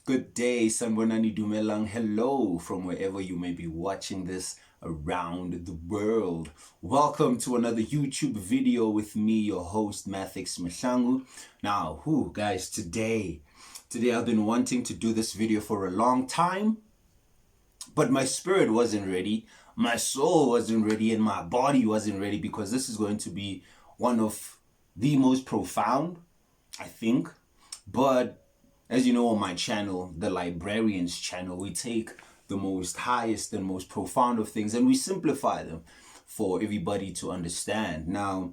Good day, Sanbonani Dumelang. Hello from wherever you may be watching this around the world. Welcome to another YouTube video with me, your host, Mathics Mahlangu. Now, guys, today I've been wanting to do this video for a long time, but my spirit wasn't ready, my soul wasn't ready, and my body wasn't ready because this is going to be one of the most profound, I think. But as you know, on my channel, the Librarians channel, we take the most highest and most profound of things and we simplify them for everybody to understand. Now,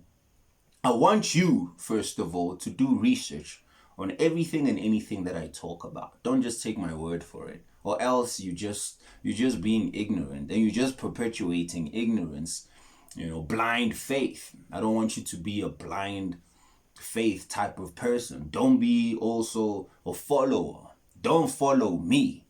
I want you, first of all, to do research on everything and anything that I talk about. Don't just take my word for it, or else you're just being ignorant and you're just perpetuating ignorance, blind faith. I don't want you to be a blind faith type of person. Don't be also a follower. Don't follow me.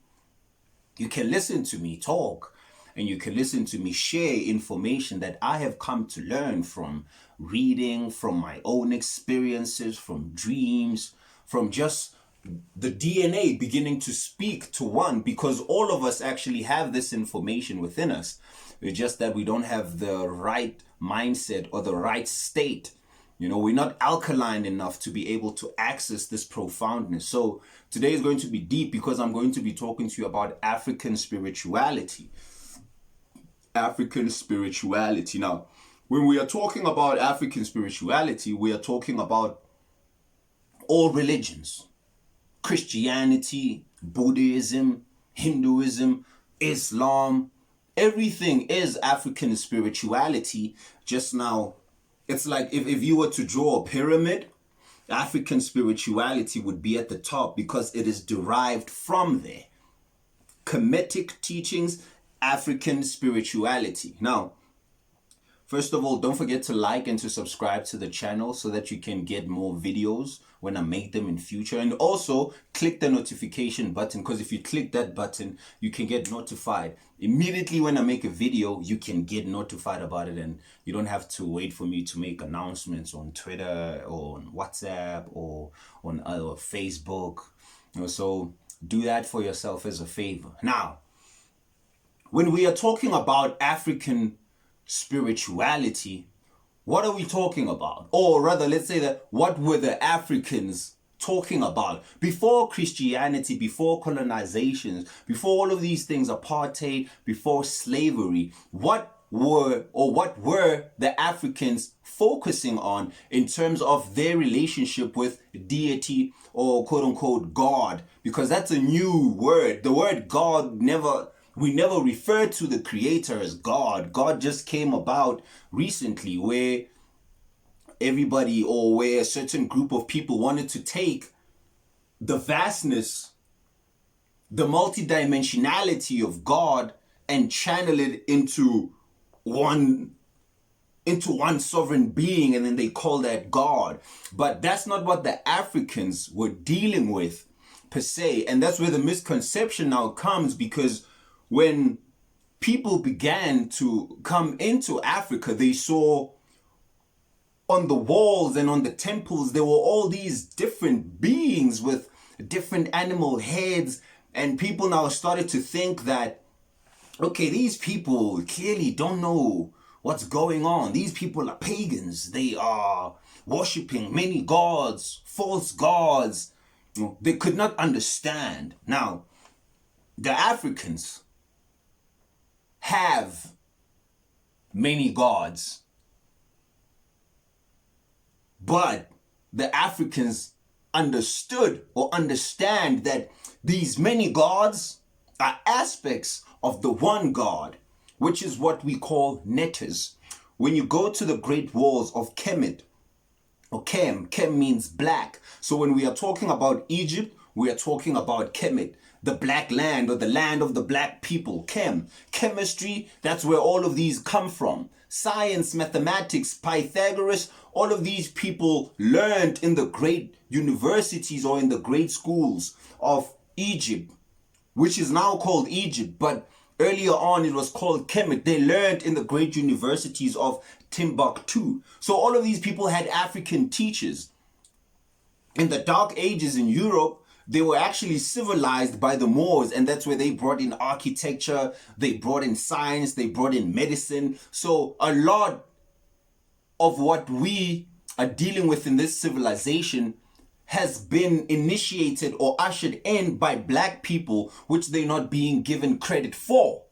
You can listen to me talk, and you can listen to me share information that I have come to learn from reading, from my own experiences, from dreams, from just the DNA beginning to speak to one, because all of us actually have this information within us. It's just that we don't have the right mindset or the right state. We're not alkaline enough to be able to access this profoundness. So today is going to be deep because I'm going to be talking to you about African spirituality. African spirituality. Now, when we are talking about African spirituality, we are talking about all religions. Christianity, Buddhism, Hinduism, Islam. Everything is African spirituality. Just now, it's like if you were to draw a pyramid, African spirituality would be at the top because it is derived from there. Kemetic teachings, African spirituality. Now, first of all, don't forget to like and to subscribe to the channel so that you can get more videos when I make them in future. And also click the notification button, because if you click that button, you can get notified. Immediately when I make a video, you can get notified about it, and you don't have to wait for me to make announcements on Twitter or on WhatsApp or on Facebook. So do that for yourself as a favor. Now, when we are talking about African spirituality, what are we talking about? Or rather, let's say that what were the Africans talking about before Christianity, before colonizations, before all of these things, apartheid, before slavery? What were the Africans focusing on in terms of their relationship with deity, or quote unquote God? Because that's a new word. The word God we never referred to the creator as God. God just came about recently, where everybody, or where a certain group of people wanted to take the vastness, the multidimensionality of God and channel it into one sovereign being, and then they call that God. But that's not what the Africans were dealing with per se. And that's where the misconception now comes, because when people began to come into Africa, they saw on the walls and on the temples, there were all these different beings with different animal heads. And people now started to think that, okay, these people clearly don't know what's going on. These people are pagans. They are worshipping many gods, false gods. They could not understand. Now, the Africans have many gods, but the Africans understood or understand that these many gods are aspects of the one God, which is what we call netters. When you go to the Great Walls of Kemet, or Kem means black. So when we are talking about Egypt, we are talking about Kemet, the black land, or the land of the black people. Chemistry, that's where all of these come from. Science, mathematics, Pythagoras, all of these people learned in the great universities or in the great schools of Egypt, which is now called Egypt, but earlier on it was called Kemet. They learned in the great universities of Timbuktu. So all of these people had African teachers. In the Dark Ages in Europe, They were actually civilized by the Moors, and that's where they brought in architecture, they brought in science, they brought in medicine. So a lot of what we are dealing with in this civilization has been initiated or ushered in by black people, which they're not being given credit for,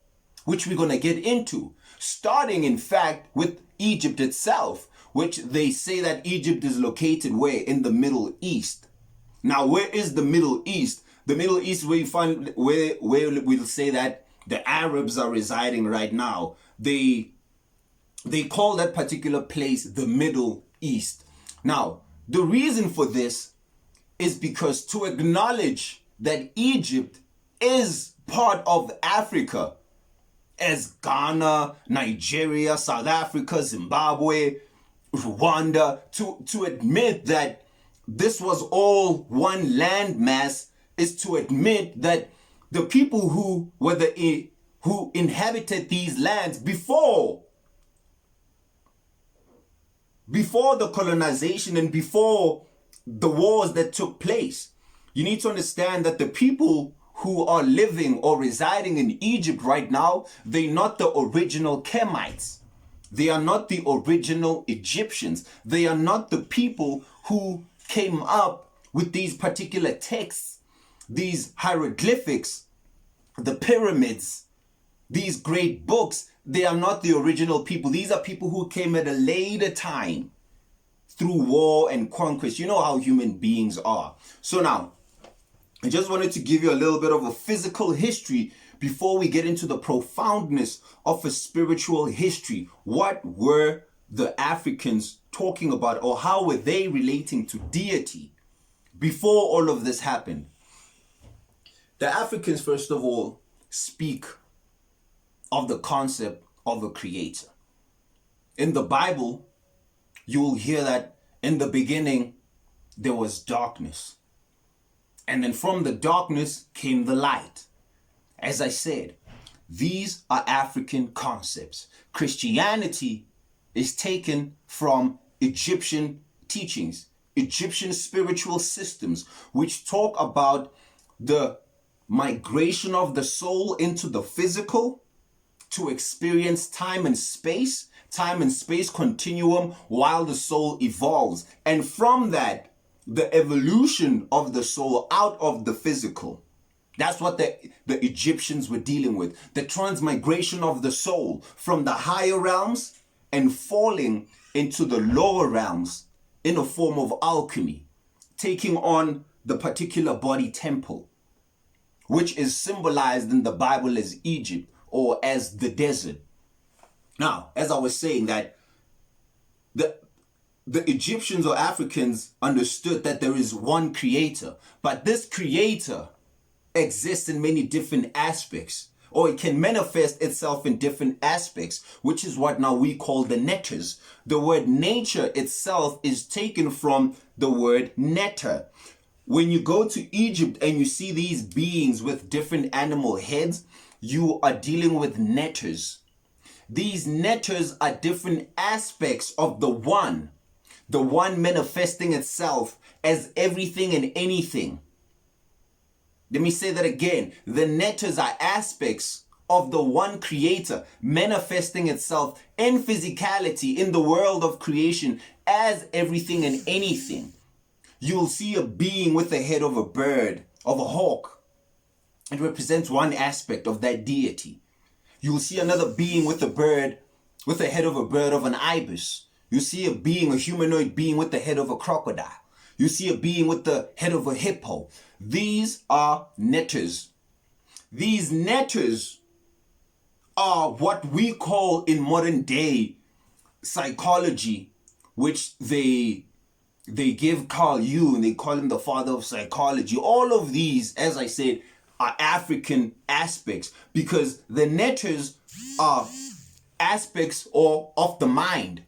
which we're going to get into. Starting, in fact, with Egypt itself, which they say that Egypt is located where? In the Middle East. Now, where is the Middle East? The Middle East, where you find where we'll say that the Arabs are residing right now. They call that particular place the Middle East. Now, the reason for this is because to acknowledge that Egypt is part of Africa, as Ghana, Nigeria, South Africa, Zimbabwe, Rwanda, to admit that this was all one landmass is to admit that the people who were who inhabited these lands before the colonization and before the wars that took place, you need to understand that the people who are living or residing in Egypt right now, they're not the original Kemites. They are not the original Egyptians. They are not the people who came up with these particular texts, these hieroglyphics, the pyramids, these great books. They are not the original people. These are people who came at a later time through war and conquest. You know how human beings are. So now, I just wanted to give you a little bit of a physical history before we get into the profoundness of a spiritual history. What were the Africans talking about, or how were they relating to deity before all of this happened? The Africans, first of all, speak of the concept of a creator. In the Bible, you will hear that in the beginning, there was darkness. And then from the darkness came the light. As I said, these are African concepts. Christianity is taken from Egyptian teachings, Egyptian spiritual systems, which talk about the migration of the soul into the physical to experience time and space continuum while the soul evolves. And from that, the evolution of the soul out of the physical. That's what the Egyptians were dealing with. The transmigration of the soul from the higher realms and falling into the lower realms in a form of alchemy, taking on the particular body temple, which is symbolized in the Bible as Egypt or as the desert. Now, as I was saying, that the Egyptians or Africans understood that there is one creator, but this creator exists in many different aspects, or it can manifest itself in different aspects, which is what now we call the netters. The word nature itself is taken from the word netter. When you go to Egypt and you see these beings with different animal heads, you are dealing with netters. These netters are different aspects of the one manifesting itself as everything and anything. Let me say that again. The netters are aspects of the one creator manifesting itself in physicality in the world of creation as everything and anything. You'll see a being with the head of a bird, of a hawk. It represents one aspect of that deity. You'll see another being with a bird, with the head of a bird of an ibis. You see a being, a humanoid being with the head of a crocodile. You see a being with the head of a hippo. These are netters. These netters are what we call in modern day psychology, which they give Carl Jung, they call him the father of psychology. All of these, as I said, are African aspects, because the netters are aspects of the mind.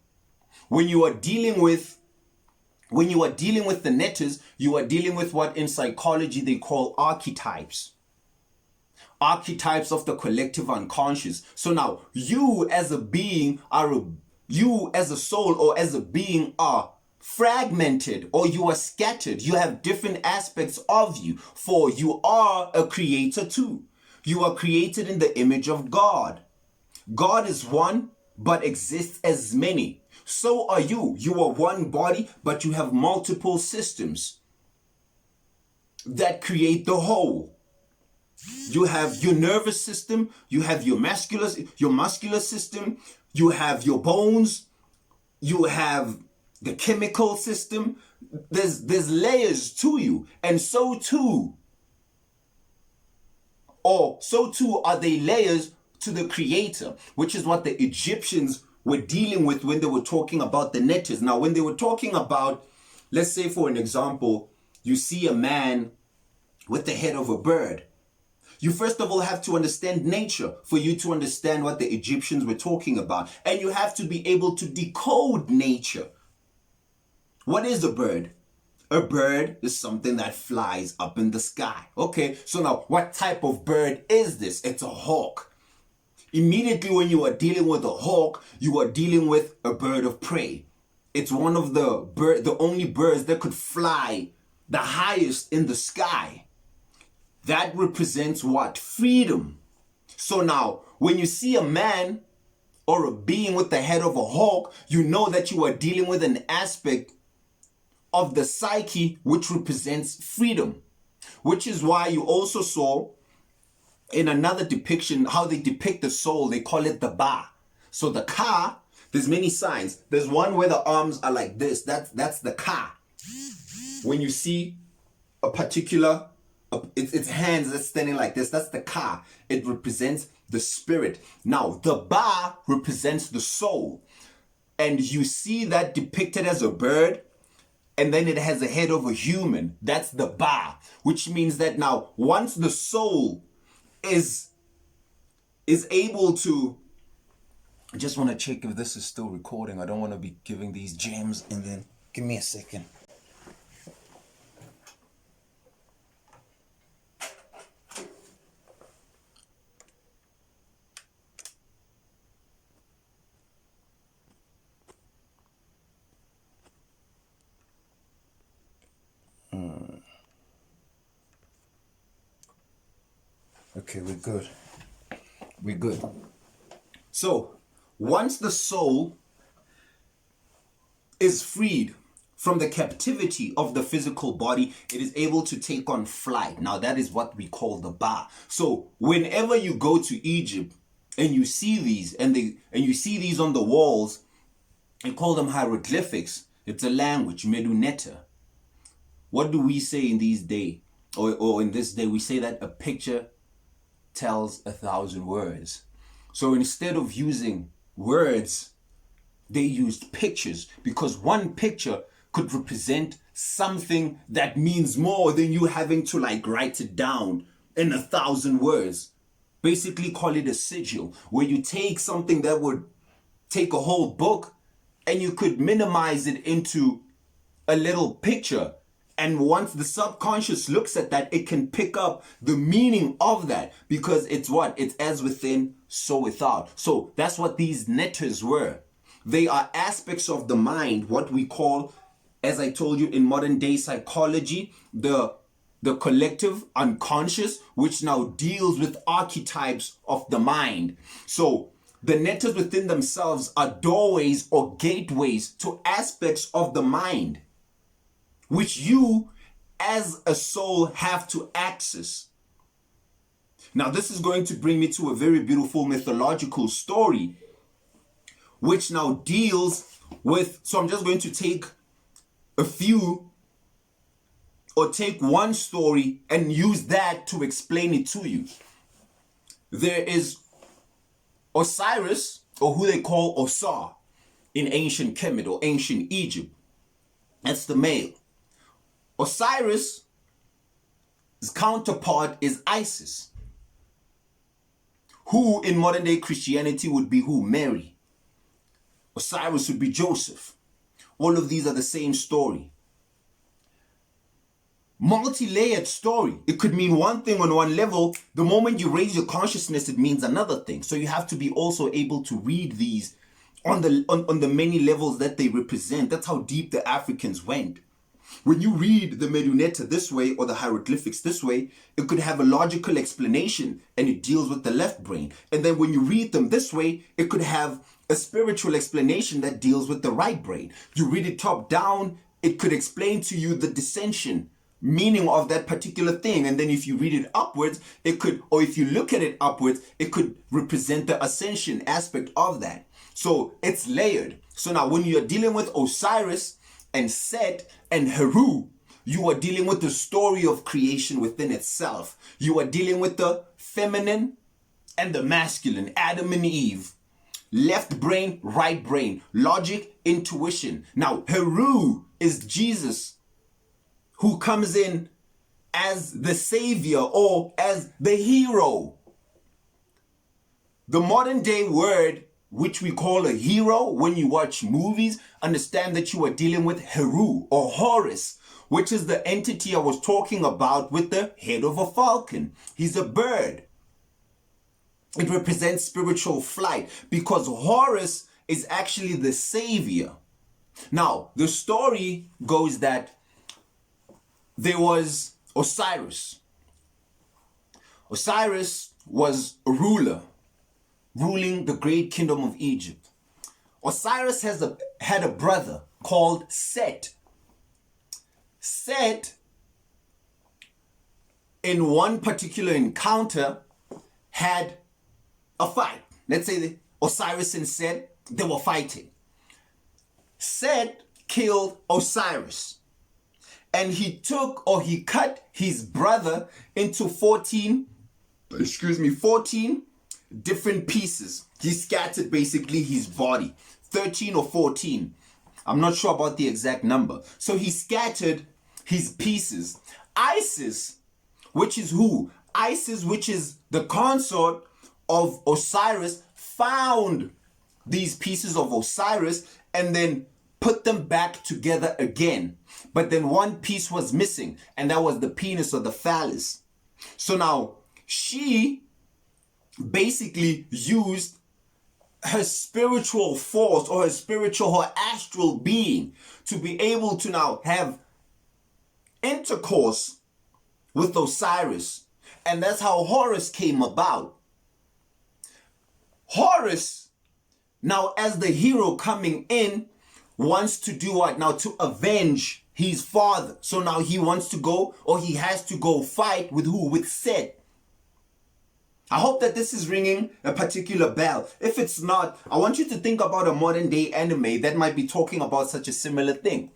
When you are dealing with the netters, you are dealing with what in psychology they call archetypes. Archetypes of the collective unconscious. So now, you as a being you as a soul or as a being are fragmented or you are scattered. You have different aspects of you, for you are a creator too. You are created in the image of God. God is one, but exists as many. So are you. You are one body, but you have multiple systems that create the whole. You have your nervous system, you have your muscular system, you have your bones, you have the chemical system. There's layers to you, and so too are they layers to the creator, which is what the Egyptians were dealing with when they were talking about the netters. Now, when they were talking about, let's say for an example, you see a man with the head of a bird. You first of all have to understand nature for you to understand what the Egyptians were talking about. And you have to be able to decode nature. What is a bird? A bird is something that flies up in the sky. Okay, so now what type of bird is this? It's a hawk. Immediately when you are dealing with a hawk, you are dealing with a bird of prey. It's one of the only birds that could fly the highest in the sky. That represents what? Freedom. So now, when you see a man or a being with the head of a hawk, you know that you are dealing with an aspect of the psyche which represents freedom. Which is why you also saw in another depiction how they depict the soul. They call it the ba. So the ka, there's many signs. There's one where the arms are like this. That's the ka. When you see a particular its hands that's standing like this, that's the ka. It represents the spirit. Now the ba represents the soul, and you see that depicted as a bird, and then it has a head of a human. That's the ba, which means that now once the soul is able to, I just want to check if this is still recording. I don't want to be giving these gems and then give me a second. Okay, we're good. We're good. So, once the soul is freed from the captivity of the physical body, it is able to take on flight. Now, that is what we call the ba. So, whenever you go to Egypt and you see these, and you see these on the walls, they call them hieroglyphics. It's a language, meduneta. What do we say in these days, or in this day? We say that a picture tells 1,000 words. So instead of using words, they used pictures, because one picture could represent something that means more than you having to write it down in 1,000 words. Basically call it a sigil, where you take something that would take a whole book and you could minimize it into a little picture. And once the subconscious looks at that, it can pick up the meaning of that, because it's what? It's as within, so without. So that's what these netters were. They are aspects of the mind, what we call, as I told you in modern day psychology, the collective unconscious, which now deals with archetypes of the mind. So the netters within themselves are doorways or gateways to aspects of the mind, which you as a soul have to access. Now, this is going to bring me to a very beautiful mythological story, which now deals with, so I'm just going to take a few, or take one story and use that to explain it to you. There is Osiris, or who they call Osar in ancient Kemet or ancient Egypt. That's the male. Osiris' counterpart is Isis, who in modern day Christianity would be who? Mary. Osiris would be Joseph. All of these are the same story. Multi-layered story. It could mean one thing on one level. The moment you raise your consciousness, it means another thing. So you have to be also able to read these on the many levels that they represent. That's how deep the Africans went. When you read the Meduneta this way or the hieroglyphics this way, it could have a logical explanation and it deals with the left brain. And then when you read them this way, it could have a spiritual explanation that deals with the right brain. You read it top down, it could explain to you the dissension meaning of that particular thing. And then if you read it upwards, it could, or if you look at it upwards, it could represent the ascension aspect of that. So it's layered. So now when you're dealing with Osiris and Set and Heru, you are dealing with the story of creation within itself. You are dealing with the feminine and the masculine, Adam and Eve. Left brain, right brain, logic, intuition. Now, Heru is Jesus, who comes in as the savior or as the hero. The modern day word, which we call a hero, when you watch movies, understand that you are dealing with Heru or Horus, which is the entity I was talking about with the head of a falcon. He's a bird. It represents spiritual flight because Horus is actually the savior. Now, the story goes that there was Osiris. Osiris was a ruler, ruling the great kingdom of Egypt. Osiris had a brother called Set. Set, in one particular encounter, had a fight. Let's say that Osiris and Set, they were fighting. Set killed Osiris. And he cut his brother into 14 different pieces. He scattered basically his body, 13 or 14. I'm not sure about the exact number. So he scattered his pieces. Isis, which is who? Isis, which is the consort of Osiris, found these pieces of Osiris and then put them back together again. But then one piece was missing, and that was the penis or the phallus. So now she basically used her spiritual force or her astral being to be able to now have intercourse with Osiris. And that's how Horus came about. Horus, now as the hero coming in, wants to do what? Now to avenge his father. So now he wants to go, or he has to go fight with who? With Set. I hope that this is ringing a particular bell. If it's not, I want you to think about a modern day anime that might be talking about such a similar thing.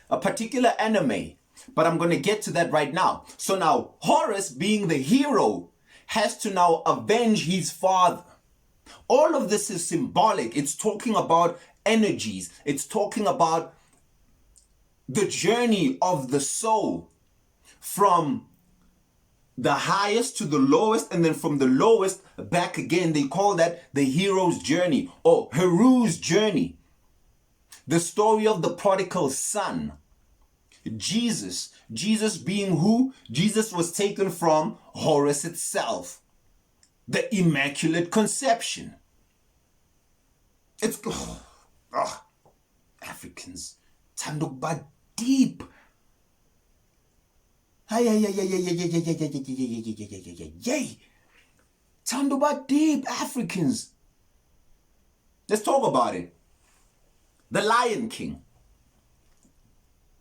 A particular anime, but I'm going to get to that right now. So now Horus, being the hero, has to now avenge his father. All of this is symbolic. It's talking about energies. It's talking about the journey of the soul from the highest to the lowest, and then from the lowest back again. They call that the hero's journey or Heru's journey. The story of the prodigal son. Jesus being who? Jesus was taken from Horus itself. The Immaculate Conception. It's Africans. Tanduba deep. Yay. Tanduba deep, Africans. Let's talk about it. The Lion King.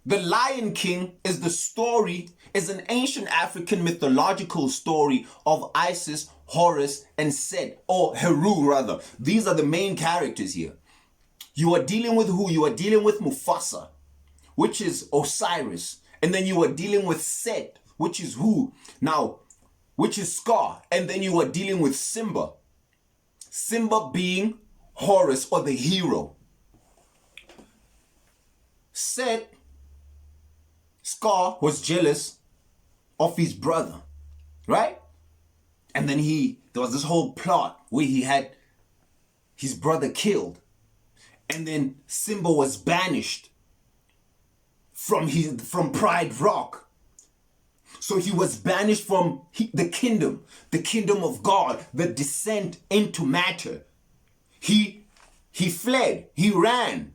The Lion King is an ancient African mythological story of Isis, Horus, and Set, or Heru rather. These are the main characters here. You are dealing with who? You are dealing with Mufasa, which is Osiris. And then you are dealing with Set, which is who? Now, which is Scar. And then you are dealing with Simba. Simba being Horus or the hero. Set, Scar was jealous of his brother, right? And then there was this whole plot where he had his brother killed. And then Simba was banished from Pride Rock. So he was banished from the kingdom of God, the descent into matter. He he fled, he ran.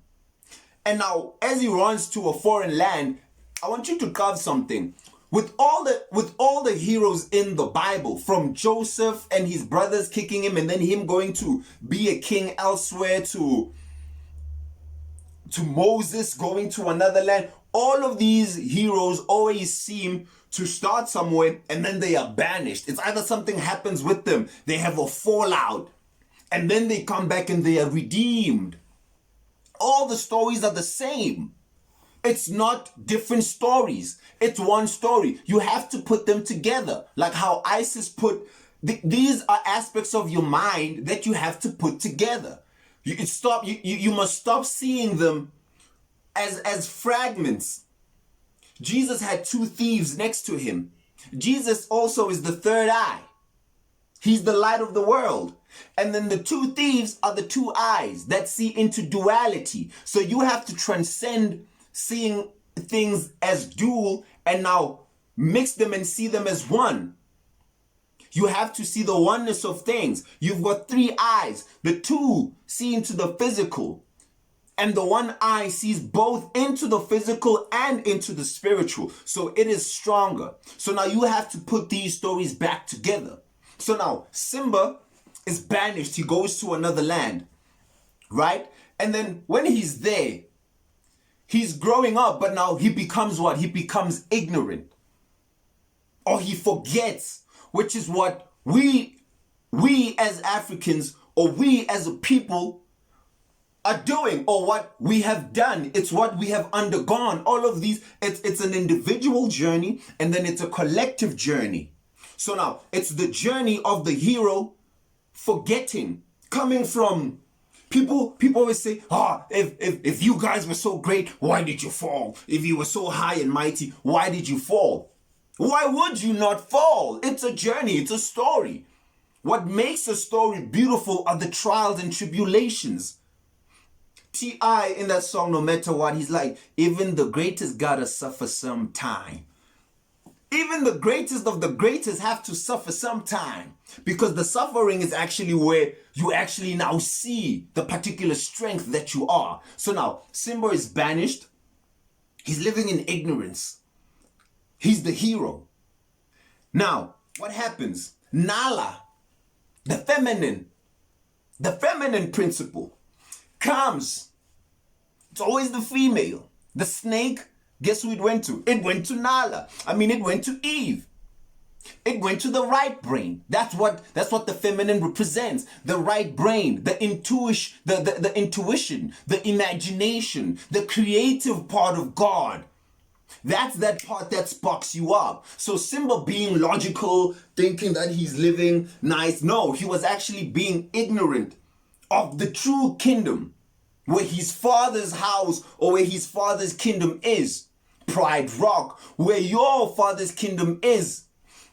And now, as he runs to a foreign land, I want you to carve something. With all the heroes in the Bible, from Joseph and his brothers kicking him, and then him going to be a king elsewhere, to Moses going to another land, all of these heroes always seem to start somewhere and then they are banished. It's either something happens with them, they have a fallout, and then they come back and they are redeemed. All the stories are the same. It's not different stories. It's one story. You have to put them together. Like how ISIS put, these are aspects of your mind that you have to put together. You must stop seeing them as fragments. Jesus had two thieves next to him. Jesus also is the third eye. He's the light of the world. And then the two thieves are the two eyes that see into duality. So you have to transcend seeing things as dual and now mix them and see them as one. You have to see the oneness of things. You've got three eyes. The two see into the physical, and the one eye sees both into the physical and into the spiritual. So it is stronger. So now you have to put these stories back together. So now Simba is banished. He goes to another land, right? And then when he's there, he's growing up, but now he becomes what? He becomes ignorant. Or he forgets, which is what we as Africans, or we as a people are doing, or what we have done. It's what we have undergone. All of these, it's an individual journey, and then it's a collective journey. So now it's the journey of the hero forgetting, coming from people always say, if you guys were so great, why did you fall? If you were so high and mighty, why did you fall? Why would you not fall? It's a journey, it's a story. What makes a story beautiful are the trials and tribulations. T.I. in that song, No Matter What, he's like, even the greatest gotta suffer some time. Even the greatest of the greatest have to suffer sometime, because the suffering is actually where you actually now see the particular strength that you are. So now Simba is banished. He's living in ignorance. He's the hero. Now, what happens? Nala, the feminine principle comes. It's always the female. The snake, guess who it went to? It went to Nala. It went to Eve. It went to the right brain. That's what the feminine represents. The right brain, the intuition, the imagination, the creative part of God. That's that part that sparks you up. So Simba being logical, thinking that he's living nice. No, he was actually being ignorant of the true kingdom, where his father's house or where his father's kingdom is. Pride Rock, where your father's kingdom is.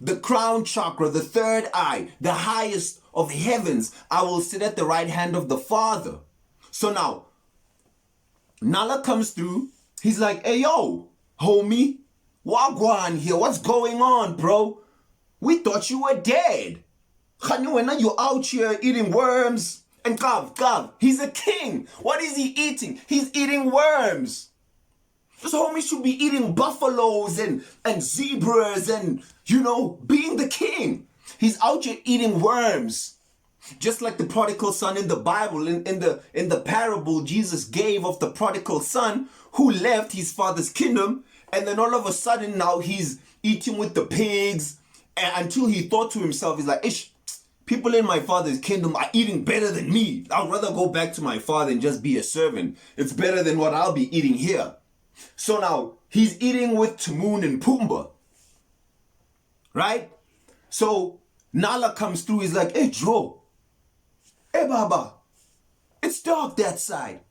The crown chakra, the third eye, the highest of heavens. I will sit at the right hand of the Father. So now, Nala comes through. He's like, hey, yo, homie, wagwan here. What's going on, bro? We thought you were dead. Khanyuena, you're out here eating worms. And Gav, he's a king. What is he eating? He's eating worms. This homie should be eating buffaloes and zebras and, being the king. He's out here eating worms. Just like the prodigal son in the Bible, in the parable Jesus gave of the prodigal son who left his father's kingdom, and then all of a sudden now he's eating with the pigs, and until he thought to himself, he's like, ish, people in my father's kingdom are eating better than me. I'd rather go back to my father and just be a servant. It's better than what I'll be eating here. So now he's eating with Timon and Pumbaa, right? So Nala comes through. He's like, hey, Joe, hey, Baba, it's dark that side.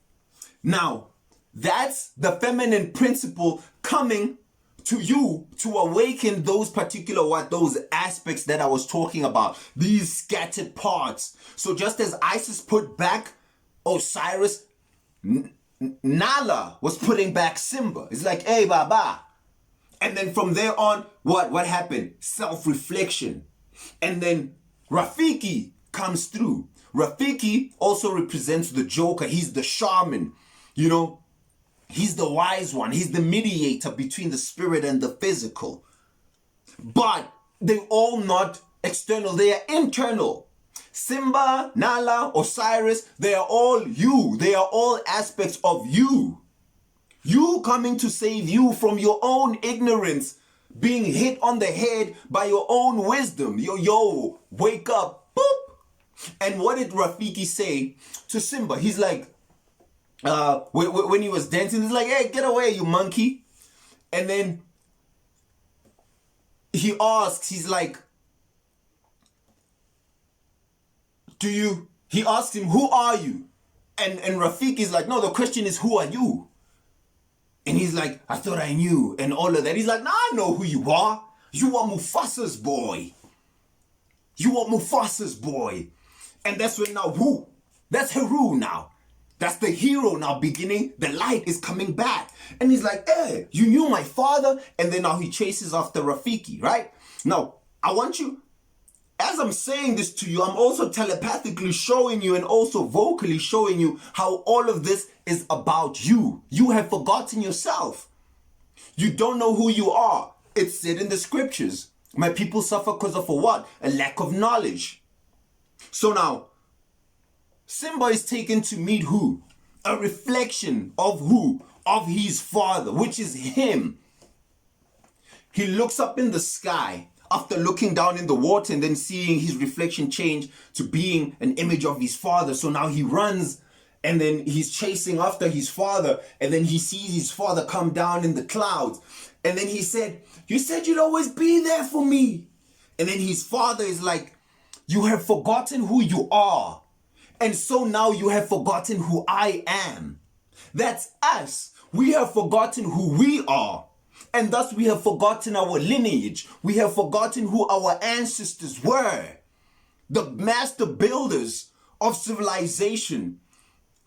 Now, that's the feminine principle coming to you to awaken those those aspects that I was talking about, these scattered parts. So just as Isis put back Osiris, Nala was putting back Simba. It's like, hey, Baba. And then from there on, what happened? Self-reflection. And then Rafiki comes through. Rafiki also represents the Joker. He's the shaman, you know. He's the wise one. He's the mediator between the spirit and the physical. But they're all not external. They are internal. Simba, Nala, Osiris, they are all you. They are all aspects of you. You coming to save you from your own ignorance, being hit on the head by your own wisdom. Yo, wake up, boop. And what did Rafiki say to Simba? He's like, when he was dancing, he's like, hey, get away, you monkey. And then he asks, he's like, he asks him, who are you? And Rafiki is like, no, the question is, who are you? And he's like, I thought I knew, and all of that. He's like, nah, I know who you are. You are Mufasa's boy. You are Mufasa's boy. And that's when now, who? That's Heru now. That's the hero now beginning. The light is coming back. And he's like, hey, you knew my father? And then now he chases after Rafiki, right? Now, I want you, as I'm saying this to you, I'm also telepathically showing you and also vocally showing you how all of this is about you. You have forgotten yourself. You don't know who you are. It's said in the scriptures. My people suffer because of a what? A lack of knowledge. So now, Simba is taken to meet who? A reflection of who? Of his father, which is him. He looks up in the sky after looking down in the water and then seeing his reflection change to being an image of his father. So now he runs and then he's chasing after his father, and then he sees his father come down in the clouds. And then he said, you said you'd always be there for me. And then his father is like, you have forgotten who you are. And so now you have forgotten who I am. That's us. We have forgotten who we are. And thus we have forgotten our lineage. We have forgotten who our ancestors were. The master builders of civilization.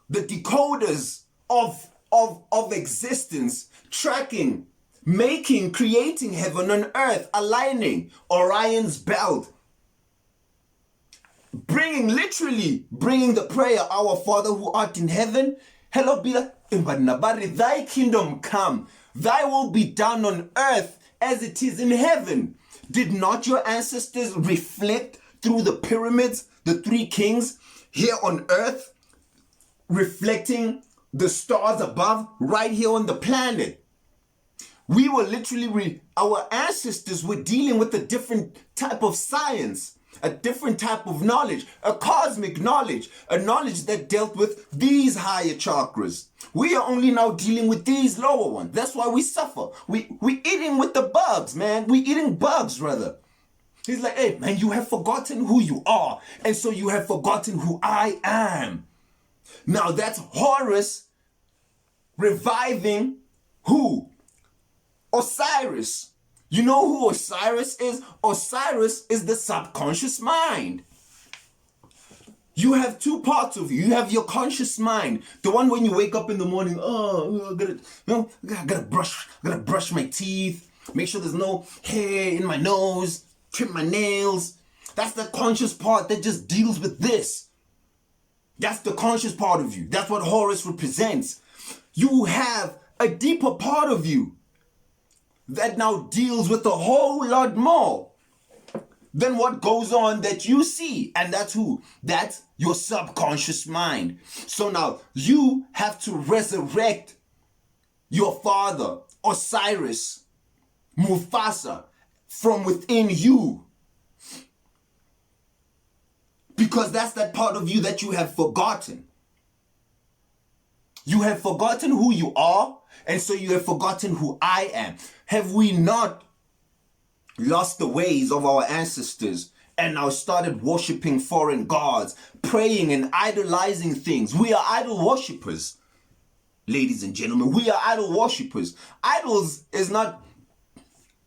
The decoders of existence. Tracking, making, creating heaven and earth. Aligning Orion's belt. Literally bringing the prayer, our Father who art in heaven, hallowed be thy kingdom come, thy will be done on earth as it is in heaven. Did not your ancestors reflect through the pyramids, the three kings here on earth, reflecting the stars above right here on the planet? We were literally, our ancestors were dealing with a different type of science. A different type of knowledge, a cosmic knowledge, a knowledge that dealt with these higher chakras. We are only now dealing with these lower ones. That's why we suffer. We eating with the bugs, man. We eating bugs, rather. He's like, hey, man, you have forgotten who you are. And so you have forgotten who I am. Now that's Horus reviving who? Osiris. You know who Osiris is? Osiris is the subconscious mind. You have two parts of you. You have your conscious mind, the one when you wake up in the morning. Oh, I gotta brush my teeth. Make sure there's no hair in my nose. Trim my nails. That's the conscious part that just deals with this. That's the conscious part of you. That's what Horus represents. You have a deeper part of you that now deals with a whole lot more than what goes on that you see. And that's who? That's your subconscious mind. So now you have to resurrect your father, Osiris, Mufasa, from within you. Because that's that part of you that you have forgotten. You have forgotten who you are, and so you have forgotten who I am. Have we not lost the ways of our ancestors and now started worshipping foreign gods, praying and idolizing things? We are idol worshippers, ladies and gentlemen. We are idol worshippers. Idols is not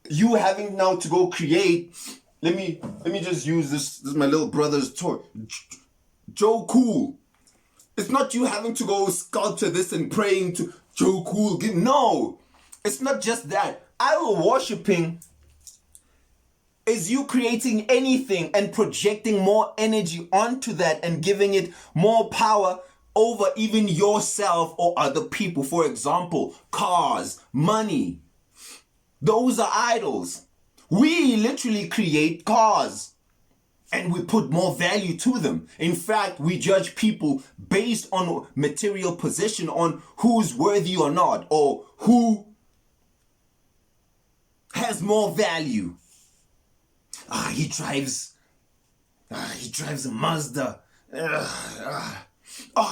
you having now to go create. Let me just use this. This is my little brother's toy. Joe Cool. It's not you having to go sculpture this and praying to Joe Cool. No, it's not just that. Idol worshipping is you creating anything and projecting more energy onto that and giving it more power over even yourself or other people. For example, cars, money. Those are idols. We literally create cars and we put more value to them. In fact, we judge people based on material possession, on who's worthy or not, or who has more value. He drives a Mazda.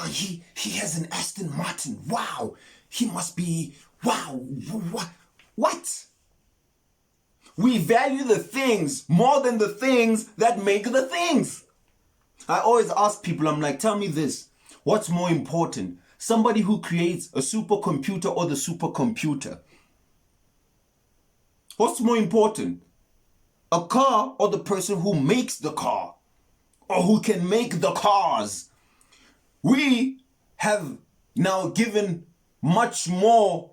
He has an Aston Martin. Wow, he must be, wow, what? We value the things more than the things that make the things. I always ask people, I'm like, tell me this, what's more important? Somebody who creates a supercomputer or the supercomputer? What's more important? A car or the person who makes the car? Or who can make the cars? We have now given much more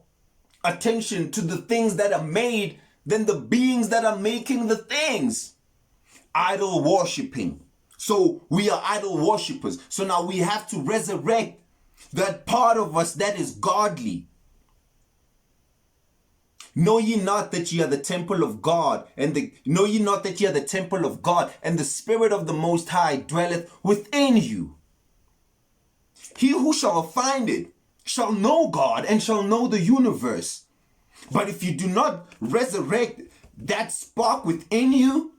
attention to the things that are made than the beings that are making the things. Idol worshipping. So we are idol worshippers. So now we have to resurrect that part of us that is godly. Know ye not that ye are the temple of God, know ye not that ye are the temple of God, and the Spirit of the Most High dwelleth within you. He who shall find it shall know God and shall know the universe. But if you do not resurrect that spark within you,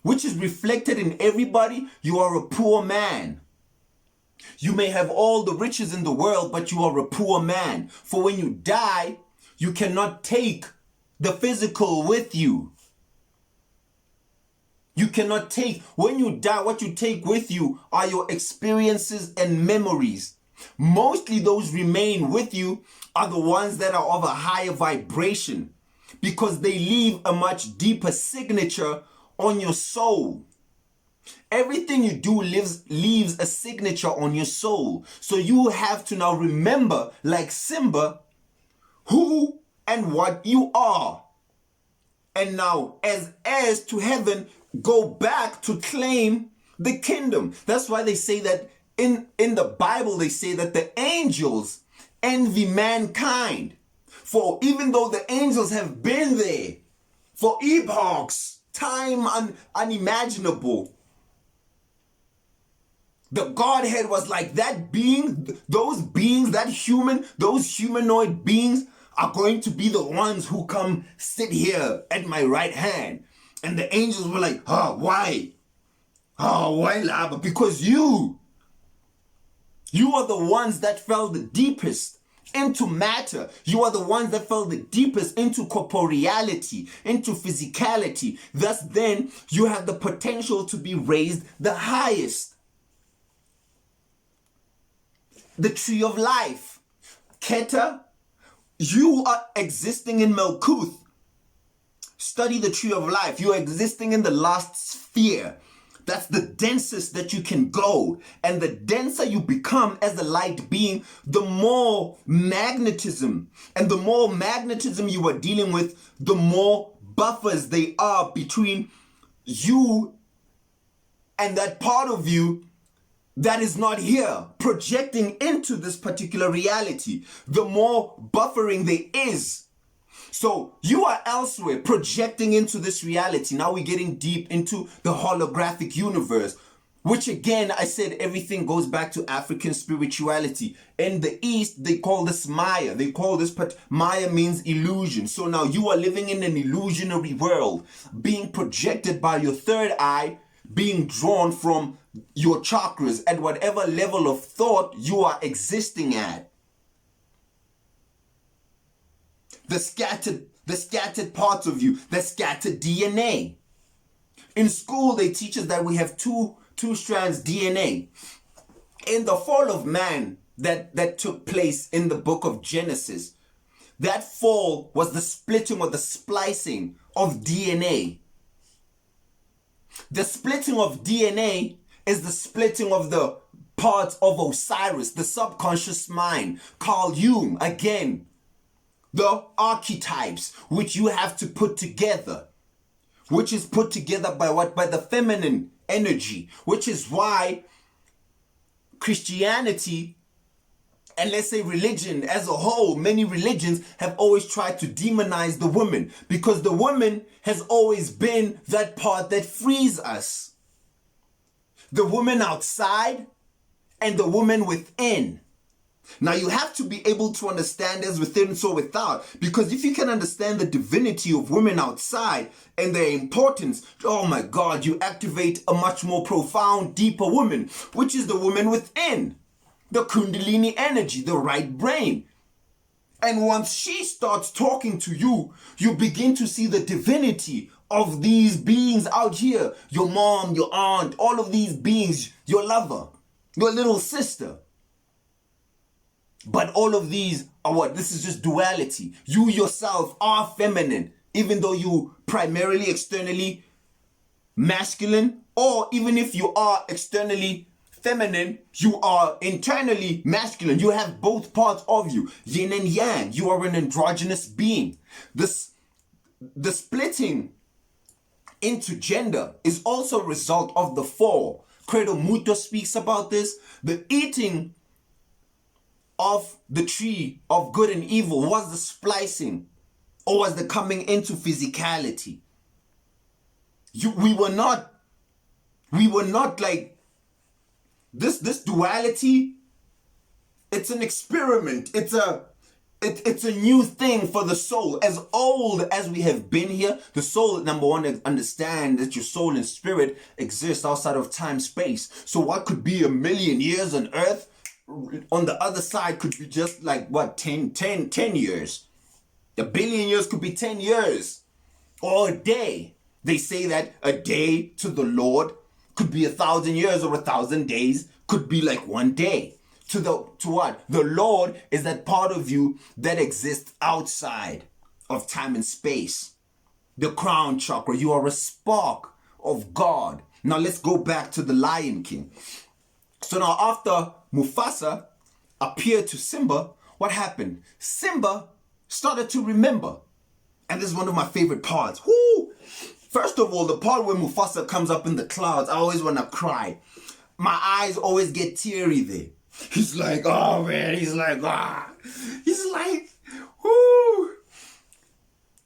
which is reflected in everybody, you are a poor man. You may have all the riches in the world, but you are a poor man. For when you die, you cannot take the physical with you. You cannot take, when you die, what you take with you are your experiences and memories. Mostly those remain with you are the ones that are of a higher vibration, because they leave a much deeper signature on your soul. Everything you do leaves a signature on your soul. So you have to now remember, like Simba, who and what you are. And now, as heirs to heaven, go back to claim the kingdom. That's why they say that in the Bible, they say that the angels envy mankind. For even though the angels have been there for epochs, time unimaginable, the Godhead was like, that being, those beings, those humanoid beings are going to be the ones who come sit here at my right hand. And the angels were like, why? Why, Laba? Because you are the ones that fell the deepest into matter. You are the ones that fell the deepest into corporeality, into physicality. Thus then, you have the potential to be raised the highest. The tree of life. Keta, you are existing in Melkuth. Study the tree of life. You are existing in the last sphere. That's the densest that you can go. And the denser you become as a light being, the more magnetism. And the more magnetism you are dealing with, the more buffers they are between you and that part of you that is not here, projecting into this particular reality. The more buffering there is. So you are elsewhere, projecting into this reality. Now we're getting deep into the holographic universe, which again, I said everything goes back to African spirituality. In the East, they call this Maya. They call this, Maya means illusion. So now you are living in an illusionary world, being projected by your third eye, being drawn from your chakras at whatever level of thought you are existing at. The scattered parts of you, the scattered DNA. In school, they teach us that we have two strands DNA. In the fall of man that took place in the book of Genesis, that fall was the splitting or the splicing of DNA. The splitting of DNA is the splitting of the parts of Osiris, the subconscious mind. Carl Jung, again, the archetypes which you have to put together, which is put together by what? By the feminine energy, which is why Christianity, and let's say religion as a whole, many religions have always tried to demonize the woman, because the woman has always been that part that frees us. The woman outside and the woman within. Now you have to be able to understand as within, so without, because if you can understand the divinity of women outside and their importance, oh my God, you activate a much more profound, deeper woman, which is the woman within, the Kundalini energy, the right brain. And once she starts talking to you, you begin to see the divinity of these beings out here, your mom, your aunt, all of these beings, your lover, your little sister. But all of these are what? This is just duality. You yourself are feminine, even though you primarily externally masculine, or even if you are externally feminine, you are internally masculine. You have both parts of you, yin and yang. You are an androgynous being. The splitting into gender is also a result of the fall. Credo Muto speaks about this. The eating of the tree of good and evil was the splicing, or was the coming into physicality. We were not like this duality. It's an experiment. It's a new thing for the soul. As old as we have been here, the soul, number one, understand that your soul and spirit exist outside of time, space. So what could be 1,000,000 years on earth, on the other side could be just like what, 10 years. 1,000,000,000 years could be 10 years or a day. They say that a day to the Lord could be 1,000 years, or 1,000 days could be like one day. To what? The Lord is that part of you that exists outside of time and space. The crown chakra, you are a spark of God. Now let's go back to the Lion King. So now after Mufasa appeared to Simba, what happened? Simba started to remember. And this is one of my favorite parts. Woo! First of all, the part where Mufasa comes up in the clouds, I always want to cry. My eyes always get teary there. He's like, oh man, he's like, whoo!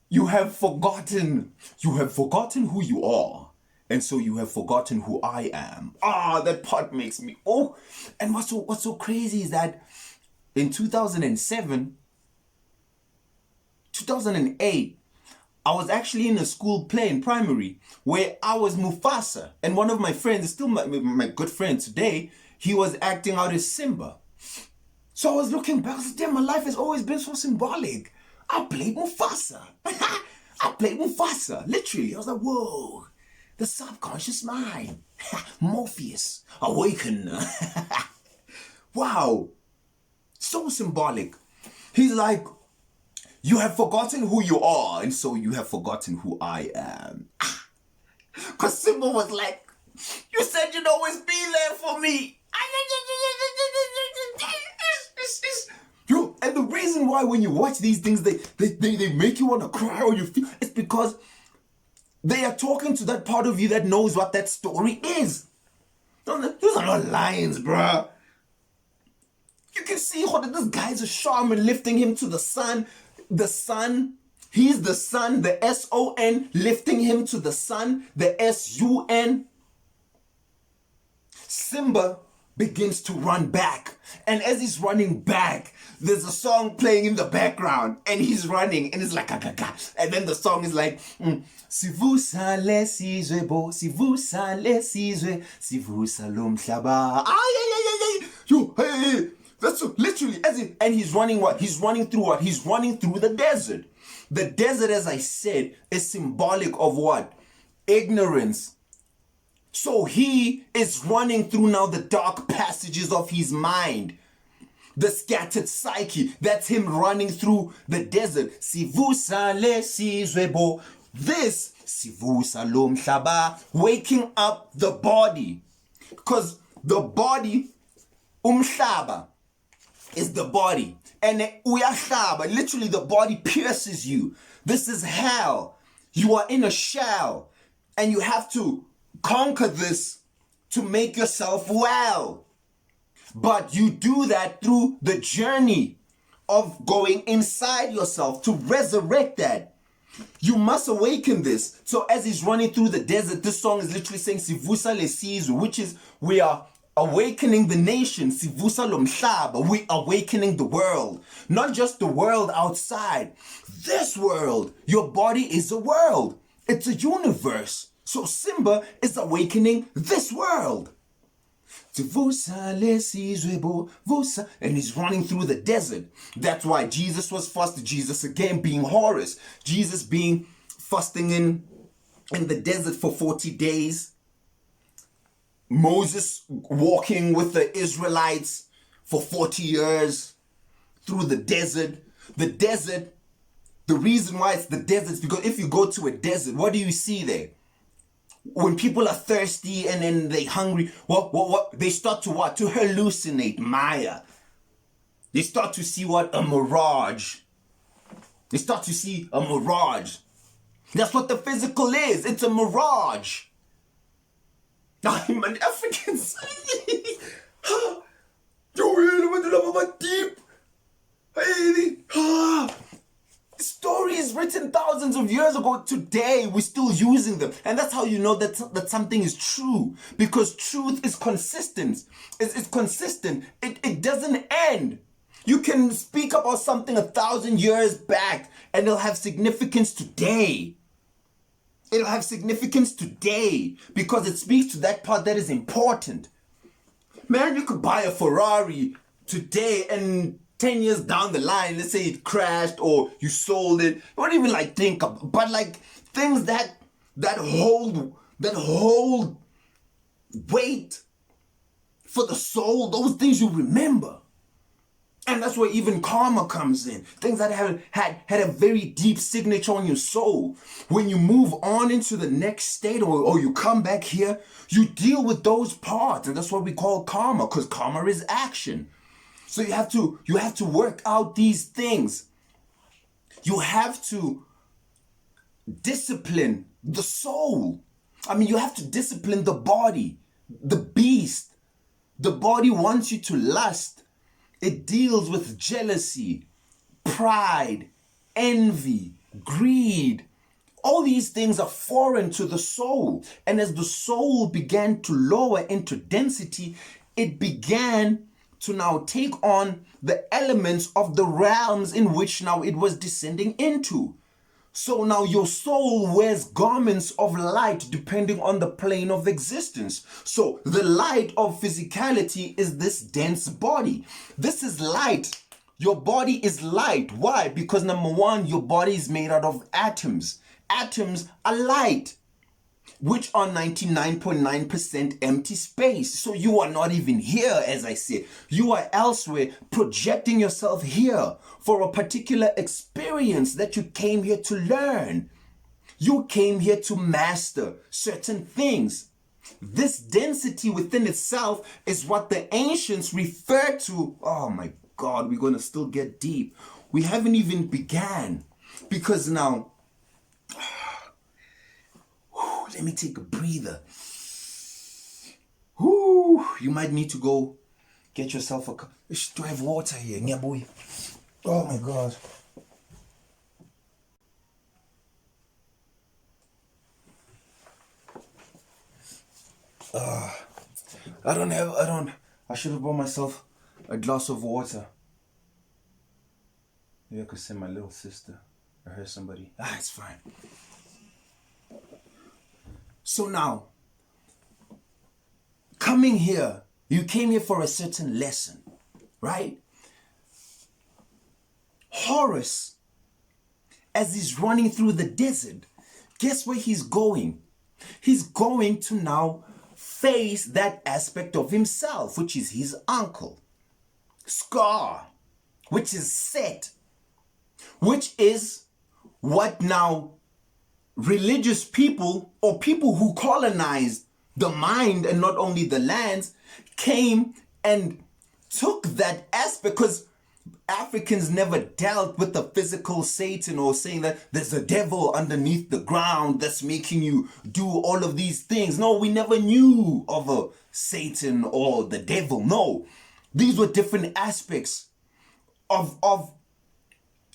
You have forgotten who you are. And so you have forgotten who I am. That part makes me, And what's so crazy is that in 2007, 2008, I was actually in a school play in primary where I was Mufasa. And one of my friends, still my good friend today, he was acting out as Simba. So I was looking back, I was like, damn, my life has always been so symbolic. I played Mufasa. Literally. I was like, whoa. The subconscious mind. Morpheus. Awaken. Wow. So symbolic. He's like, you have forgotten who you are, and so you have forgotten who I am. Because Simba was like, you said you'd always be there for me. And the reason why when you watch these things, they make you want to cry or you feel, it's because they are talking to that part of you that knows what that story is. Those are not lions, bruh. You can see how this guy's a shaman lifting him to the sun. The sun, he's the sun, the S-O-N, lifting him to the sun, the S-U-N. Simba begins to run back. And as he's running back, there's a song playing in the background. And he's running, and it's like, and then the song is like, si vous allez si je beau, si vous allez si je, si vous allez m'laba. Yo, hey. That's literally, and he's running what? He's running through what? He's running through the desert. The desert, as I said, is symbolic of what? Ignorance. So he is running through now the dark passages of his mind. The scattered psyche. That's him running through the desert. Si vous allez si je beau. This, si vous allez m'laba, waking up the body. Because the body, umhlaba, is the body. And uyahlaba, literally the body pierces you. This is hell. You are in a shell. And you have to conquer this to make yourself well. But you do that through the journey of going inside yourself to resurrect that. You must awaken this. So as he's running through the desert, this song is literally saying Sivusa lesizwe, which is we are awakening the nation. Sivusa lomhlaba, we awakening the world. Not just the world outside. This world. Your body is a world. It's a universe. So Simba is awakening this world. Vusa lesizwe bo, vusa. And he's running through the desert. That's why Jesus was fasting. Jesus again being Horus. Jesus being fasting in the desert for 40 days. Moses walking with the Israelites for 40 years through the desert. The desert, the reason why it's the desert is because if you go to a desert, what do you see there? When people are thirsty and then they hungry, what they start to what? To hallucinate, Maya. They start to see what? A mirage. They start to see a mirage. That's what the physical is. It's a mirage. I'm an African. Deep. Stories written thousands of years ago. Today we're still using them, and that's how you know that something is true, because truth is consistent. It's consistent. It doesn't end. You can speak about something 1,000 years back and it'll have significance today. It'll have significance today because it speaks to that part that is important. Man, you could buy a Ferrari today and 10 years down the line, let's say it crashed or you sold it. You won't even like think of, but like things that hold weight for the soul, those things you remember. And that's where even karma comes in. Things that have had a very deep signature on your soul. When you move on into the next state or you come back here, you deal with those parts. And that's what we call karma, because karma is action. So you have to work out these things. You have to discipline the soul. I mean, you have to discipline the body, the beast. The body wants you to lust. It deals with jealousy, pride, envy, greed. All these things are foreign to the soul. And as the soul began to lower into density, it began to now take on the elements of the realms in which now it was descending into. So now your soul wears garments of light depending on the plane of existence. So the light of physicality is this dense body. This is light. Your body is light. Why? Because number one, your body is made out of atoms. Atoms are light, which are 99.9% empty space. So you are not even here, as I said. You are elsewhere, projecting yourself here for a particular experience that you came here to learn. You came here to master certain things. This density within itself is what the ancients refer to. Oh my God, we're going to still get deep. We haven't even began, because now, let me take a breather. You might need to go get yourself a cup. Do I have water here? Nyaboy. Oh my God. I should have bought myself a glass of water. Maybe I could send my little sister or her somebody. It's fine. So now, coming here, you came here for a certain lesson, right? Horus, as he's running through the desert, guess where he's going? He's going to now face that aspect of himself, which is his uncle. Scar, which is Set, which is what now religious people or people who colonized the mind and not only the lands came and took that aspect, because Africans never dealt with the physical Satan or saying that there's a devil underneath the ground that's making you do all of these things. No, we never knew of a Satan or the devil. No, these were different aspects of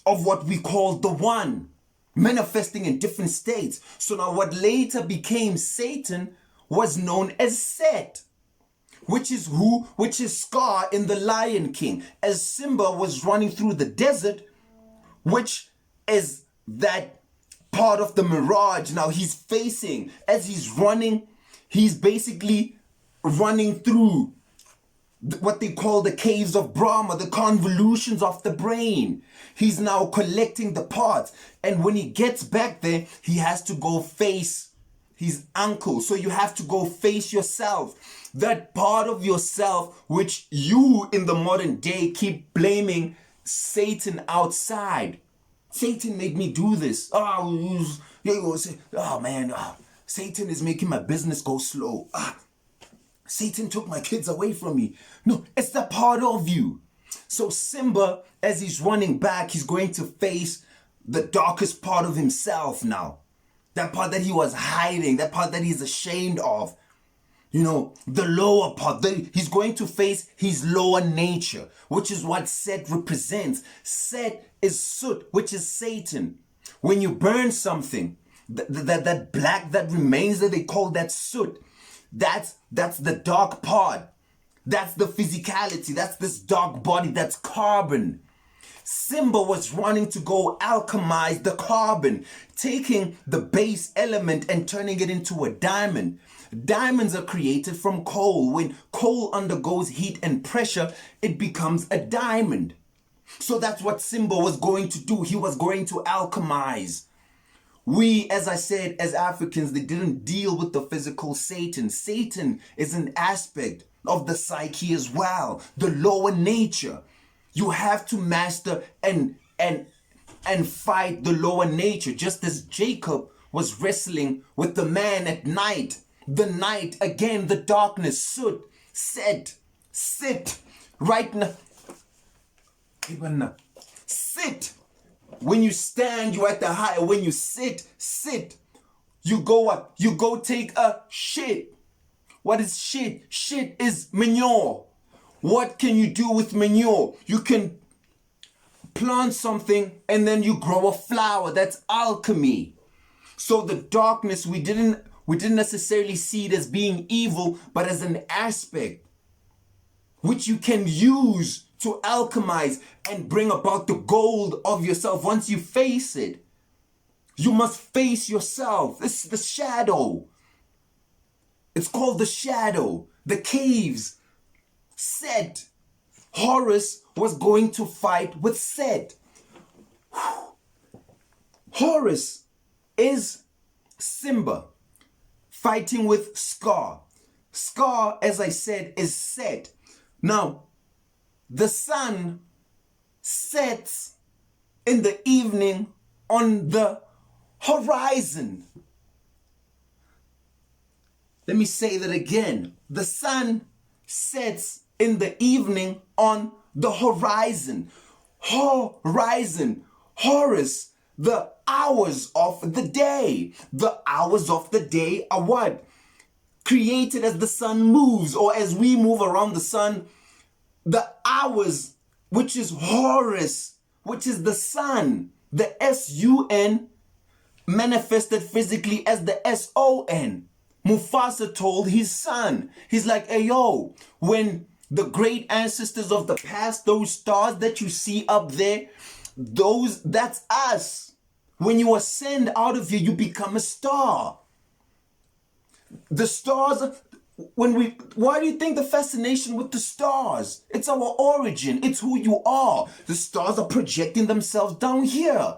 what we call the one, manifesting in different states. So now what later became Satan was known as Set, which is Scar in The Lion King. As Simba was running through the desert, which is that part of the mirage. Now he's facing, as he's running, he's basically running through what they call the caves of Brahma, the convolutions of the brain. He's now collecting the parts. And when he gets back there, he has to go face his uncle. So you have to go face yourself. That part of yourself which you in the modern day keep blaming Satan outside. Satan made me do this. Satan is making my business go slow. Satan took my kids away from me. No, it's the part of you. So Simba, as he's running back, he's going to face the darkest part of himself now. That part that he was hiding, that part that he's ashamed of. You know, the lower part. He's going to face his lower nature, which is what Set represents. Set is Soot, which is Satan. When you burn something, that black that remains there, they call that Soot. That's the dark part. That's the physicality. That's this dark body. That's carbon. Simba was running to go alchemize the carbon, taking the base element and turning it into a diamond. Diamonds are created from coal. When coal undergoes heat and pressure, it becomes a diamond. So that's what Simba was going to do. He was going to alchemize. We, as I said, as Africans, they didn't deal with the physical Satan. Satan is an aspect of the psyche as well, the lower nature. You have to master and fight the lower nature, just as Jacob was wrestling with the man at night. The night, again, the darkness, Soot, Set, sit, right now. Sit. When you stand, you're at the high. When you sit. You go up. You go take a shit. What is shit? Shit is manure. What can you do with manure? You can plant something and then you grow a flower. That's alchemy. So the darkness, we didn't necessarily see it as being evil, but as an aspect which you can use to alchemize and bring about the gold of yourself. Once you face it, you must face yourself. This is the shadow. It's called the shadow. The caves. Set. Horus was going to fight with Set. Horus is Simba fighting with Scar. Scar, as I said, is Set. Now, the sun sets in the evening on the horizon. Let me say that again. The sun sets in the evening on the horizon. Horizon. Horus, the hours of the day. The hours of the day are what? Created as the sun moves, or as we move around the sun. The hours, which is Horus, which is the sun, the S-U-N, manifested physically as the S-O-N. Mufasa told his son, he's like, hey yo, when the great ancestors of the past, those stars that you see up there, that's us. When you ascend out of here, you become a star. The stars, why do you think the fascination with the stars? It's our origin. It's who you are. The stars are projecting themselves down here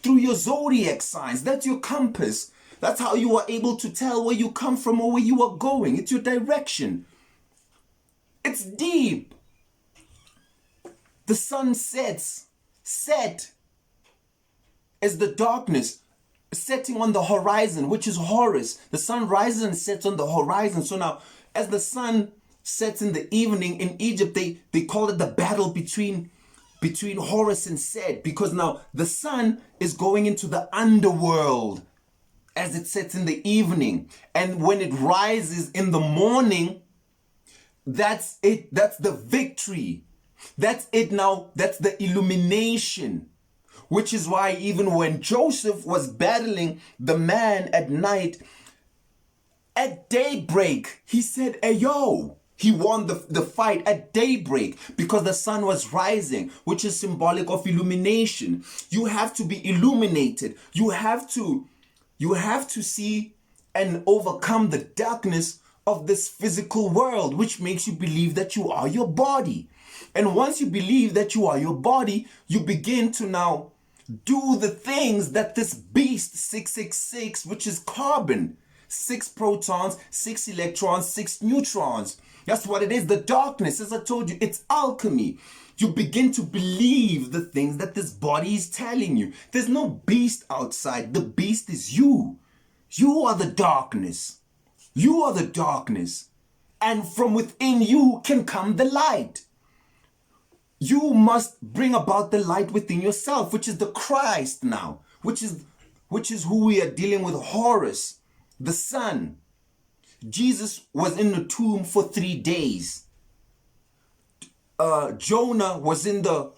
through your zodiac signs. That's your compass. That's how you are able to tell where you come from or where you are going. It's your direction. It's deep. The sun sets. Set is the darkness setting on the horizon, which is Horus. The sun rises and sets on the horizon. So now, as the sun sets in the evening in Egypt, they call it the battle between between Horus and Set, because now the sun is going into the underworld as it sets in the evening. And when it rises in the morning, that's it. That's the victory. That's it now. That's the illumination. Which is why even when Joseph was battling the man at night, at daybreak, he said, hey, yo. He won the fight at daybreak because the sun was rising, which is symbolic of illumination. You have to be illuminated. You have to see and overcome the darkness of this physical world, which makes you believe that you are your body. And once you believe that you are your body, you begin to now do the things that this beast 666, which is carbon, 6 protons, 6 electrons, 6 neutrons. That's what it is. The darkness, as I told you, it's alchemy. You begin to believe the things that this body is telling you. There's no beast outside. The beast is you. You are the darkness. You are the darkness. And from within you can come the light. You must bring about the light within yourself, which is the Christ now, which is who we are dealing with, Horus, the sun. Jesus was in the tomb for 3 days. Jonah was in the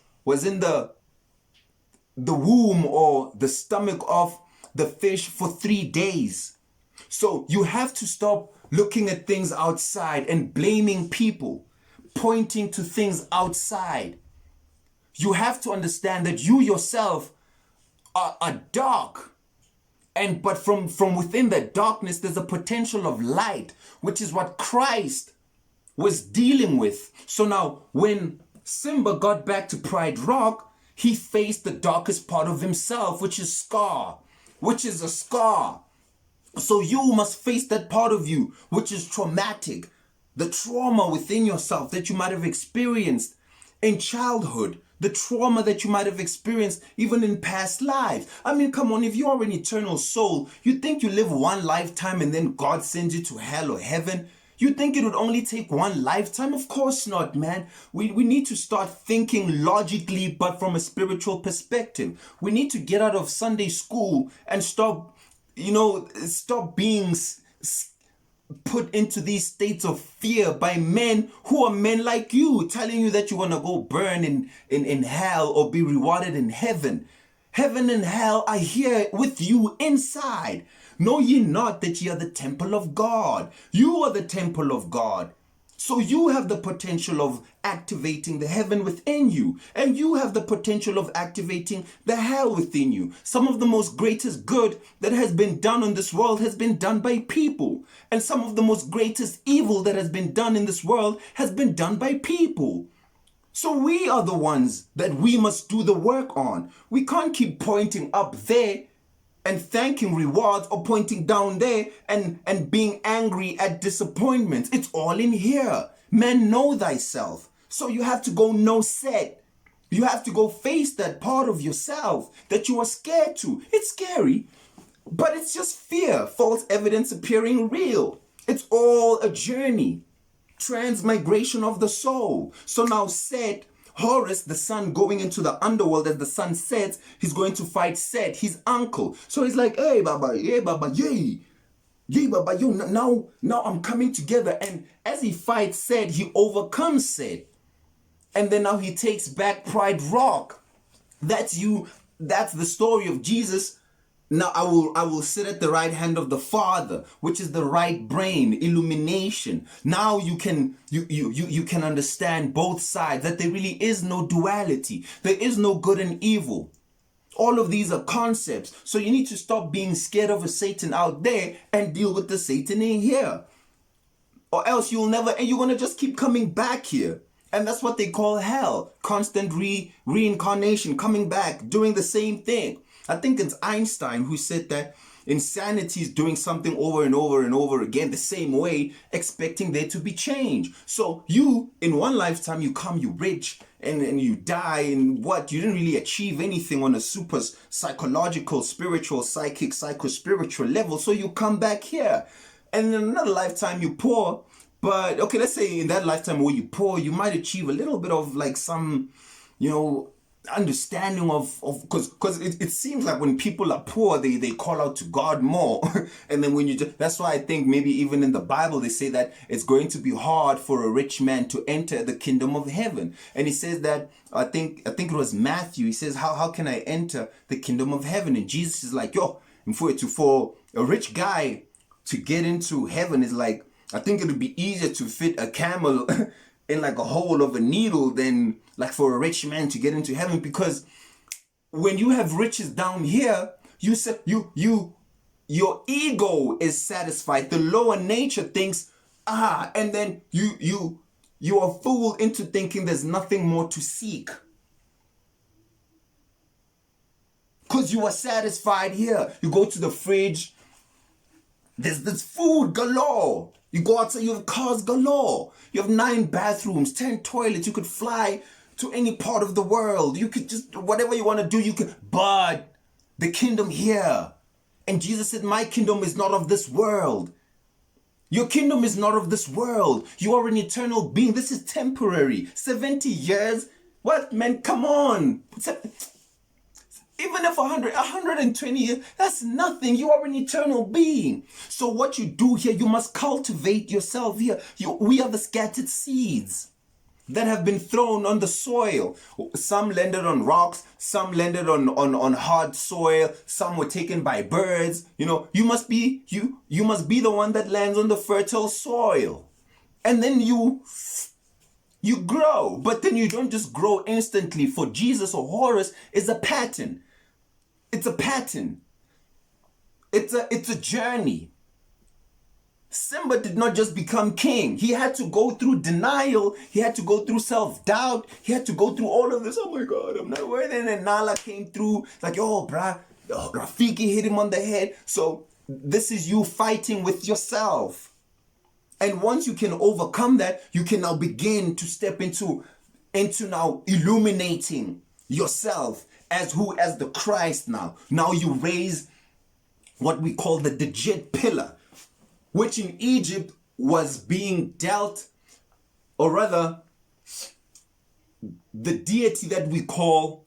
womb or the stomach of the fish for 3 days. So you have to stop looking at things outside and blaming people, pointing to things outside. You have to understand that you yourself are dark. But from within that darkness, there's a potential of light, which is what Christ was dealing with. So now, when Simba got back to Pride Rock, he faced the darkest part of himself, which is a scar. So you must face that part of you, which is traumatic, the trauma within yourself that you might have experienced in childhood. The trauma that you might have experienced even in past lives. I mean, come on, if you are an eternal soul, you think you live one lifetime and then God sends you to hell or heaven? You think it would only take one lifetime? Of course not, man. We need to start thinking logically, but from a spiritual perspective. We need to get out of Sunday school and stop being put into these states of fear by men who are men like you, telling you that you want to go burn in hell or be rewarded in heaven. Heaven and hell are here with you inside. Know ye not that ye are the temple of God? You are the temple of God. So you have the potential of activating the heaven within you, and you have the potential of activating the hell within you. Some of the most greatest good that has been done on this world has been done by people, and some of the most greatest evil that has been done in this world has been done by people. So we are the ones that we must do the work on. We can't keep pointing up there and thanking rewards, or pointing down there and being angry at disappointments. It's all in here. Man, know thyself. So you have to go know set. You have to go face that part of yourself that you are scared to. It's scary, but it's just fear, false evidence appearing real. It's all a journey, transmigration of the soul. So now Set, Horus, the sun, going into the underworld as the sun sets, he's going to fight Set, his uncle. So he's like, hey, Baba, yay, Baba, yo, now I'm coming together. And as he fights Set, he overcomes Set. And then now he takes back Pride Rock. That's the story of Jesus. Now I will sit at the right hand of the Father, which is the right brain, illumination. Now you can understand both sides, that there really is no duality. There is no good and evil. All of these are concepts. So you need to stop being scared of a Satan out there and deal with the Satan in here. Or else you're going to just keep coming back here. And that's what they call hell. Constant reincarnation, coming back, doing the same thing. I think it's Einstein who said that insanity is doing something over and over and over again the same way, expecting there to be change. So you, in one lifetime, you come, you rich, and you die, and what? You didn't really achieve anything on a super psychological, spiritual, psychic, psycho-spiritual level. So you come back here. And in another lifetime, you poor. But, okay, let's say in that lifetime where you poor, you might achieve a little bit of like some understanding of because it seems like when people are poor they call out to God more. And then when that's why I think maybe even in the Bible they say that it's going to be hard for a rich man to enter the kingdom of heaven. And he says that I think it was Matthew, he says how can I enter the kingdom of heaven? And Jesus is like, yo, for a rich guy to get into heaven is like, I think it would be easier to fit a camel in like a hole of a needle than like for a rich man to get into heaven. Because when you have riches down here, your ego is satisfied. The lower nature thinks, and then you are fooled into thinking there's nothing more to seek. Because you are satisfied here. You go to the fridge, there's food galore. You go outside, you have cars galore. You have 9 bathrooms, 10 toilets. You could fly to any part of the world. You could just, whatever you want to do, you could. But the kingdom here. And Jesus said, my kingdom is not of this world. Your kingdom is not of this world. You are an eternal being. This is temporary. 70 years? What, man? Come on. Even if 120 years, that's nothing. You are an eternal being. So what you do here, you must cultivate yourself here. We are the scattered seeds that have been thrown on the soil. Some landed on rocks, some landed on hard soil, some were taken by birds. You must be the one that lands on the fertile soil. And then you grow. But then you don't just grow instantly. For Jesus or Horus is a pattern. It's a pattern. It's a journey. Simba did not just become king. He had to go through denial. He had to go through self-doubt. He had to go through all of this. Oh my God, I'm not worthy. And then Nala came through like, oh, bruh, Rafiki hit him on the head. So this is you fighting with yourself. And once you can overcome that, you can now begin to step into now illuminating yourself as the Christ now. Now you raise what we call the Djed pillar, which in Egypt was being dealt, or rather, the deity that we call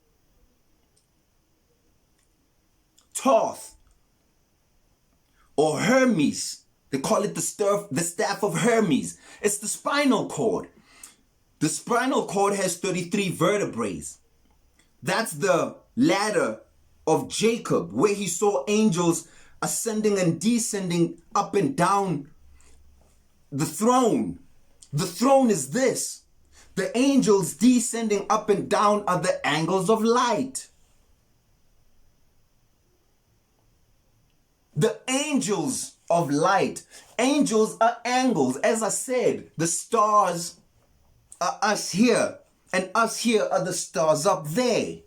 Thoth or Hermes. They call it the staff of Hermes. It's the spinal cord. The spinal cord has 33 vertebrae. That's the ladder of Jacob, where he saw angels ascending and descending up and down the throne. The throne is this. The angels descending up and down are the angles of light. The angels of light. Angels are angles. As I said, the stars are us here, and us here are the stars up there.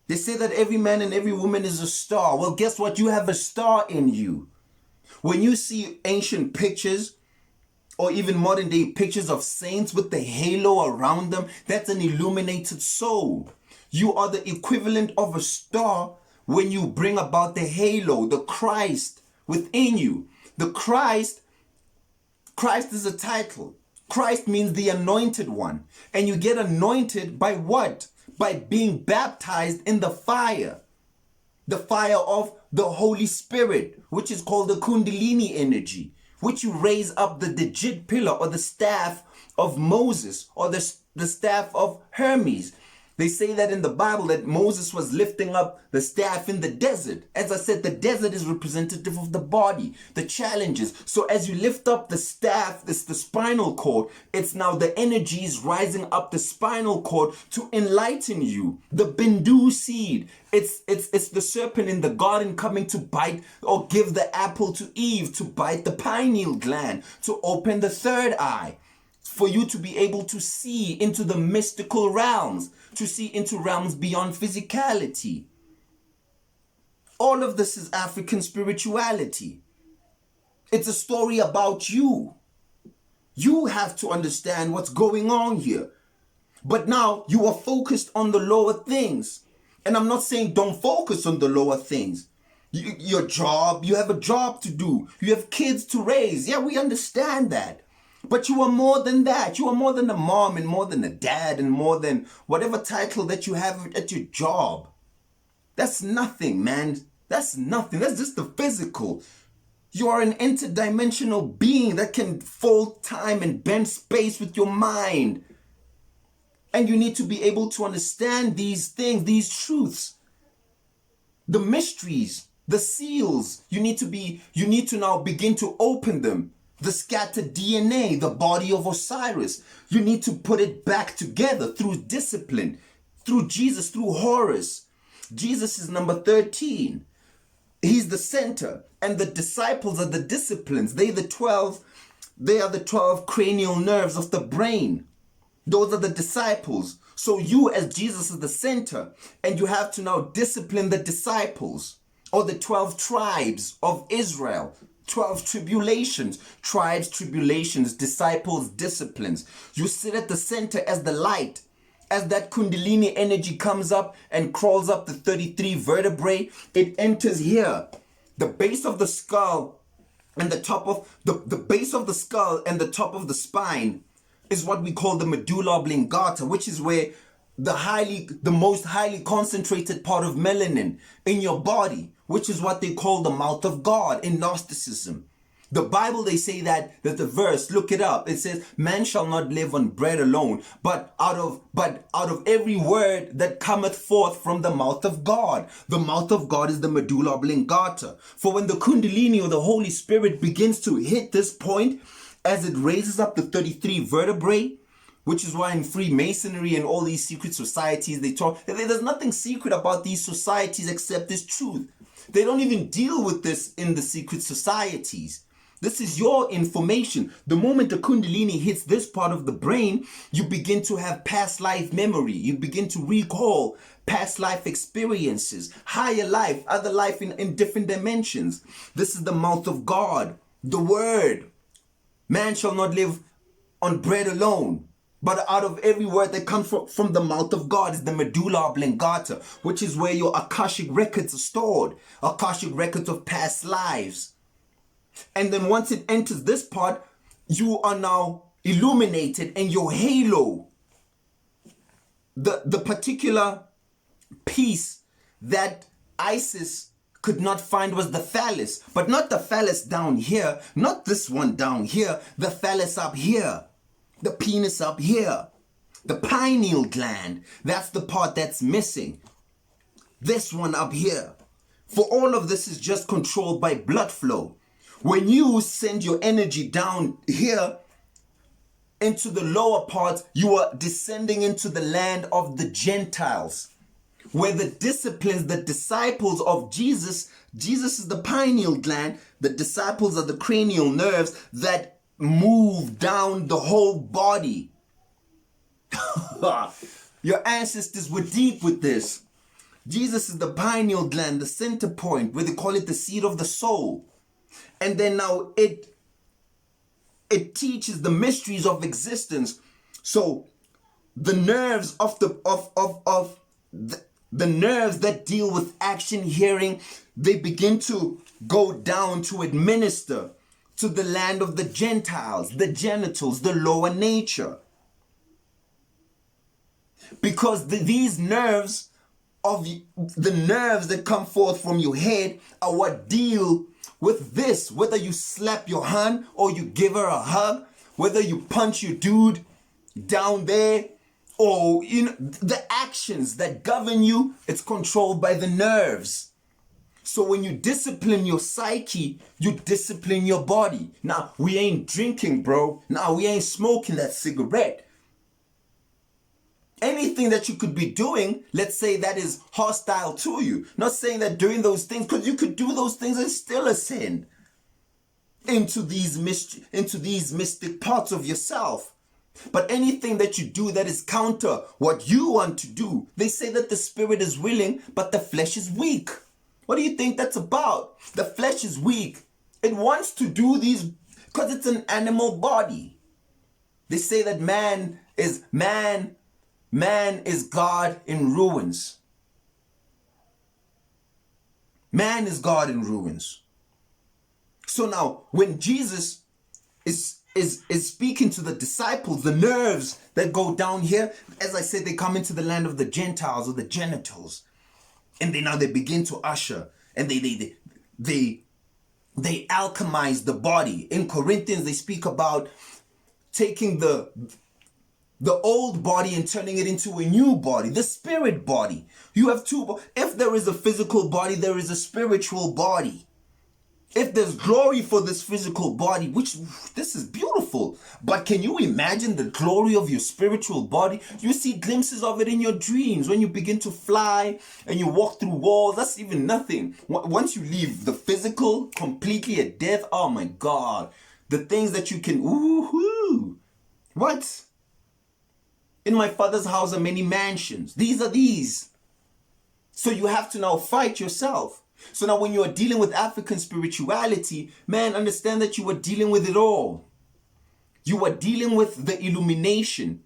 They say that every man and every woman is a star. Well, guess what? You have a star in you. When you see ancient pictures or even modern day pictures of saints with the halo around them, that's an illuminated soul. You are the equivalent of a star when you bring about the halo, the Christ within you. The Christ is a title. Christ means the anointed one. And you get anointed by what? By being baptized in the fire of the Holy Spirit, which is called the Kundalini energy, which you raise up the Djed pillar or the staff of Moses or the staff of Hermes. They say that in the Bible that Moses was lifting up the staff in the desert. As I said, the desert is representative of the body, the challenges. So as you lift up the staff, it's the spinal cord. It's now the energies rising up the spinal cord to enlighten you. The Bindu seed. It's the serpent in the garden coming to bite or give the apple to Eve, to bite the pineal gland, to open the third eye, for you to be able to see into the mystical realms, to see into realms beyond physicality. All of this is African spirituality. It's a story about you. You have to understand what's going on here. But now you are focused on the lower things. And I'm not saying don't focus on the lower things. Your job, you have a job to do. You have kids to raise. Yeah, we understand that. But you are more than that. You are more than a mom and more than a dad and more than whatever title that you have at your job. That's nothing, man. That's nothing. That's just the physical. You are an interdimensional being that can fold time and bend space with your mind. And you need to be able to understand these things, these truths, the mysteries, the seals. You need to now begin to open them. The scattered DNA, the body of Osiris. You need to put it back together through discipline, through Jesus, through Horus. Jesus is number 13. He's the center, and the disciples are the disciplines. They are the 12 cranial nerves of the brain. Those are the disciples. So you as Jesus is the center, and you have to now discipline the disciples, or the 12 tribes of Israel. 12 tribulations, tribes, tribulations, disciples, disciplines. You sit at the center as the light. As that Kundalini energy comes up and crawls up the 33 vertebrae, it enters here. The base of the skull and the top of the base of the skull and the top of the spine is what we call the medulla oblongata, which is where the most highly concentrated part of melanin in your body, which is what they call the mouth of God in Gnosticism. The Bible, they say that the verse, look it up. It says, man shall not live on bread alone, but out of every word that cometh forth from the mouth of God. The mouth of God is the medulla oblongata. For when the Kundalini or the Holy Spirit begins to hit this point, as it raises up the 33 vertebrae, which is why in Freemasonry and all these secret societies, they talk, there's nothing secret about these societies except this truth. They don't even deal with this in the secret societies. This is your information. The moment the Kundalini hits this part of the brain, you begin to have past life memory. You begin to recall past life experiences, higher life, other life in different dimensions. This is the mouth of God, the word. Man shall not live on bread alone, but out of every word that comes from the mouth of God is the medulla oblongata, which is where your Akashic records are stored, Akashic records of past lives. And then once it enters this part, you are now illuminated, and your halo, the particular piece that Isis could not find was the phallus, but not the phallus down here, not this one down here, the phallus up here, the penis up here, the pineal gland. That's the part that's missing. This one up here. For all of this is just controlled by blood flow. When you send your energy down here into the lower parts, you are descending into the land of the Gentiles, where the disciplines, the disciples of Jesus is the pineal gland, the disciples are the cranial nerves that move down the whole body. Your ancestors were deep with this. Jesus is the pineal gland, the center point, where they call it the seat of the soul. And then now it teaches the mysteries of existence. So the nerves of the nerves that deal with action, hearing, they begin to go down to administer to the land of the Gentiles, the genitals, the lower nature. Because these nerves the nerves that come forth from your head are what deal with this. Whether you slap your hand or you give her a hug, whether you punch your dude down there, or the actions that govern you, it's controlled by the nerves. So when you discipline your psyche, you discipline your body. Now, we ain't drinking, bro. Now, we ain't smoking that cigarette. Anything that you could be doing, let's say that is hostile to you. Not saying that doing those things, because you could do those things and still a sin into these mystic parts of yourself. But anything that you do that is counter what you want to do, they say that the spirit is willing, but the flesh is weak. What do you think that's about? The flesh is weak. It wants to do these because it's an animal body. They say that man is God in ruins. Man is God in ruins. So now, when Jesus is is speaking to the disciples. The nerves that go down here, as I said, they come into the land of the Gentiles or the genitals, and they begin to usher, and they alchemize the body. In Corinthians, they speak about taking the old body and turning it into a new body, the spirit body. You have two. If there is a physical body, there is a spiritual body. If there's glory for this physical body, which this is beautiful, but can you imagine the glory of your spiritual body? You see glimpses of it in your dreams when you begin to fly and you walk through walls. That's even nothing. Once you leave the physical completely at death, oh my God, the things that you can, woohoo. What? In my Father's house are many mansions. These are these. So you have to now fight yourself. So now when you are dealing with African spirituality, man, understand that you are dealing with it all. You are dealing with the illumination.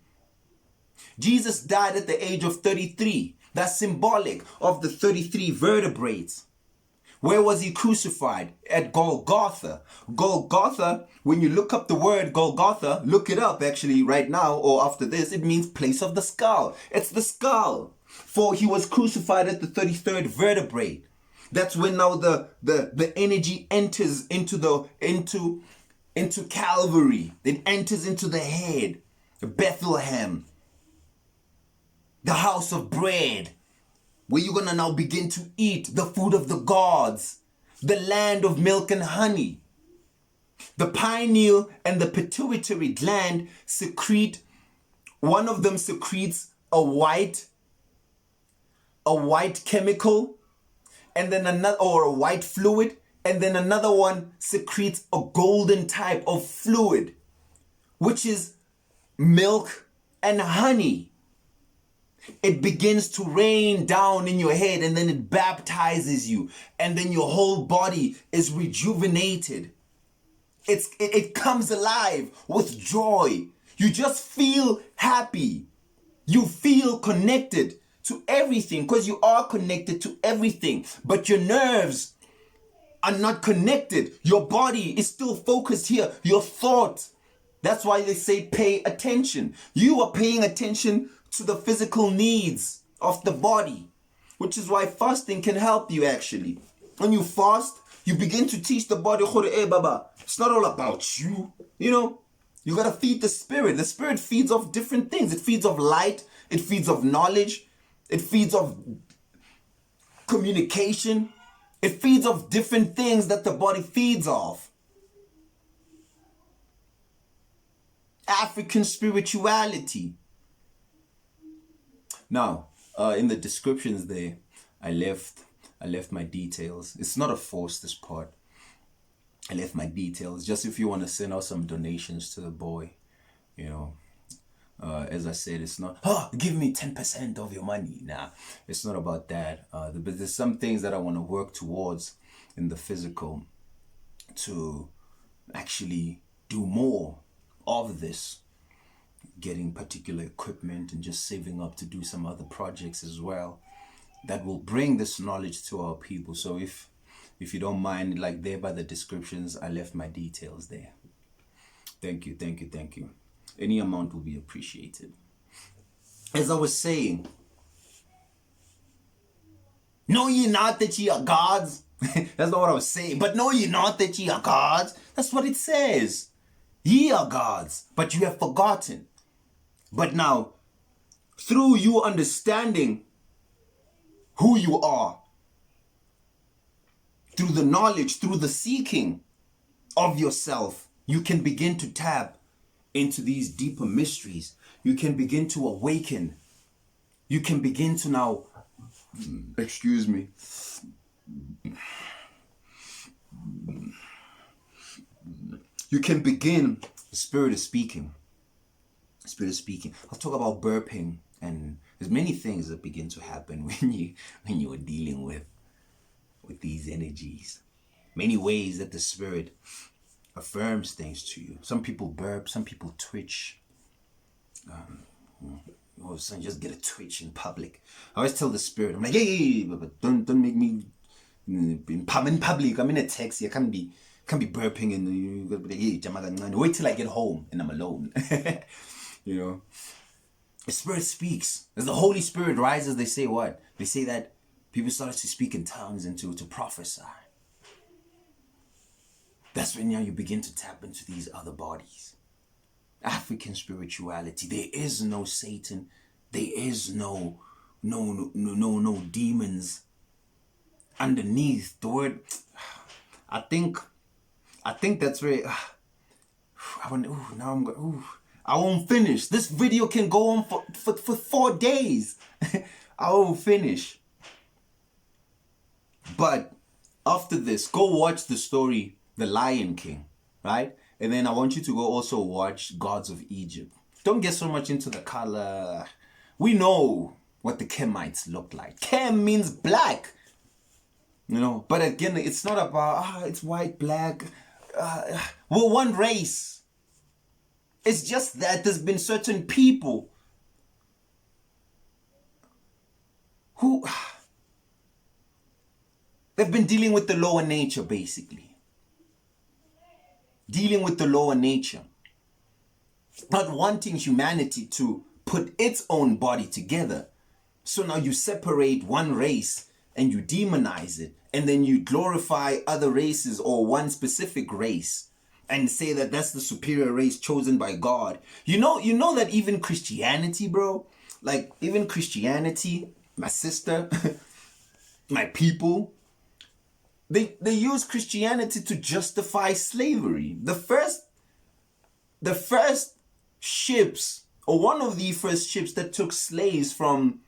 Jesus died at the age of 33. That's symbolic of the 33 vertebrates. Where was he crucified? At Golgotha. Golgotha, when you look up the word Golgotha, look it up actually right now or after this, it means place of the skull. It's the skull. For he was crucified at the 33rd vertebrae. That's when now the energy enters into Calvary. It enters into the head. Bethlehem. The house of bread. Where you're going to now begin to eat the food of the gods. The land of milk and honey. The pineal and the pituitary gland secrete, one of them secretes a white chemical, and then another, or a white fluid, and then another one secretes a golden type of fluid, which is milk and honey. It begins to rain down in your head, and then it baptizes you, and then your whole body is rejuvenated. It comes alive with joy. You just feel happy. You feel connected to everything because you are connected to everything, but your nerves are not connected. Your body is still focused here. Your thought. That's why they say pay attention. You are paying attention to the physical needs of the body, which is why fasting can help you actually. When you fast, you begin to teach the body, hey, Baba, it's not all about you. You know, you got to feed the spirit. The spirit feeds off different things. It feeds off light. It feeds off knowledge. It feeds off communication. It feeds off different things that the body feeds off. African spirituality. Now, in the descriptions there, I left my details. It's not a force, this part. I left my details just if you want to send out some donations to the boy, you know. As I said, it's not, give me 10% of your money. Nah, it's not about that. But there's some things that I want to work towards in the physical to actually do more of this, getting particular equipment and just saving up to do some other projects as well that will bring this knowledge to our people. So if you don't mind, like there by the descriptions, I left my details there. Thank you. Any amount will be appreciated. As I was saying, know ye not that ye are gods? That's not what I was saying. But know ye not that ye are gods? That's what it says. Ye are gods, but you have forgotten. But now, through you understanding who you are, through the knowledge, through the seeking of yourself, you can begin to tap into these deeper mysteries. You can begin to awaken. You can begin to now, excuse me. You can begin, the Spirit is speaking. The Spirit is speaking. I'll talk about burping, and there's many things that begin to happen when you are dealing with these energies. Many ways that the Spirit affirms things to you. Some people burp, some people twitch. All of a sudden, just get a twitch in public. I always tell the Spirit, I'm like, hey, but don't make me in public. I'm in a taxi. I can't be Can't be burping and you gotta be like, hey, jama kancane. Wait till I get home and I'm alone. You know, the Spirit speaks. As the Holy Spirit rises, they say what? They say that people started to speak in tongues and to prophesy. That's when now you begin to tap into these other bodies. African spirituality. There is no Satan. There is no demons underneath the word. I think that's very. I won't finish. This video can go on for 4 days. I won't finish. But after this, go watch the story, The Lion King, right? And then I want you to go also watch Gods of Egypt. Don't get so much into the color. We know what the Kemites look like. Kem means black. You know, but again, it's not about, it's white, black. We're one race. It's just that there's been certain people who, they've been dealing with the lower nature, basically. Dealing with the lower nature. Not wanting humanity to put its own body together. So now you separate one race and you demonize it. And then you glorify other races or one specific race. And say that that's the superior race chosen by God. You know that even Christianity, bro. Like even Christianity, my sister, my people. They use Christianity to justify slavery. The first ships, or one of the first ships that took slaves from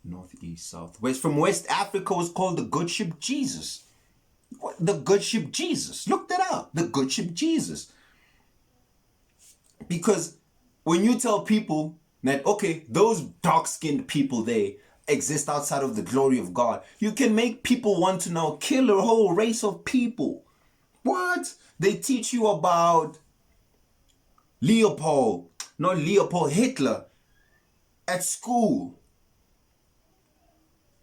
northeast, southwest, from West Africa was called the Good Ship Jesus. What? The Good Ship Jesus. Look that up. The Good Ship Jesus. Because when you tell people that, okay, those dark-skinned people, they exist outside of the glory of God, you can make people want to now kill a whole race of people. What? They teach you about Hitler at school.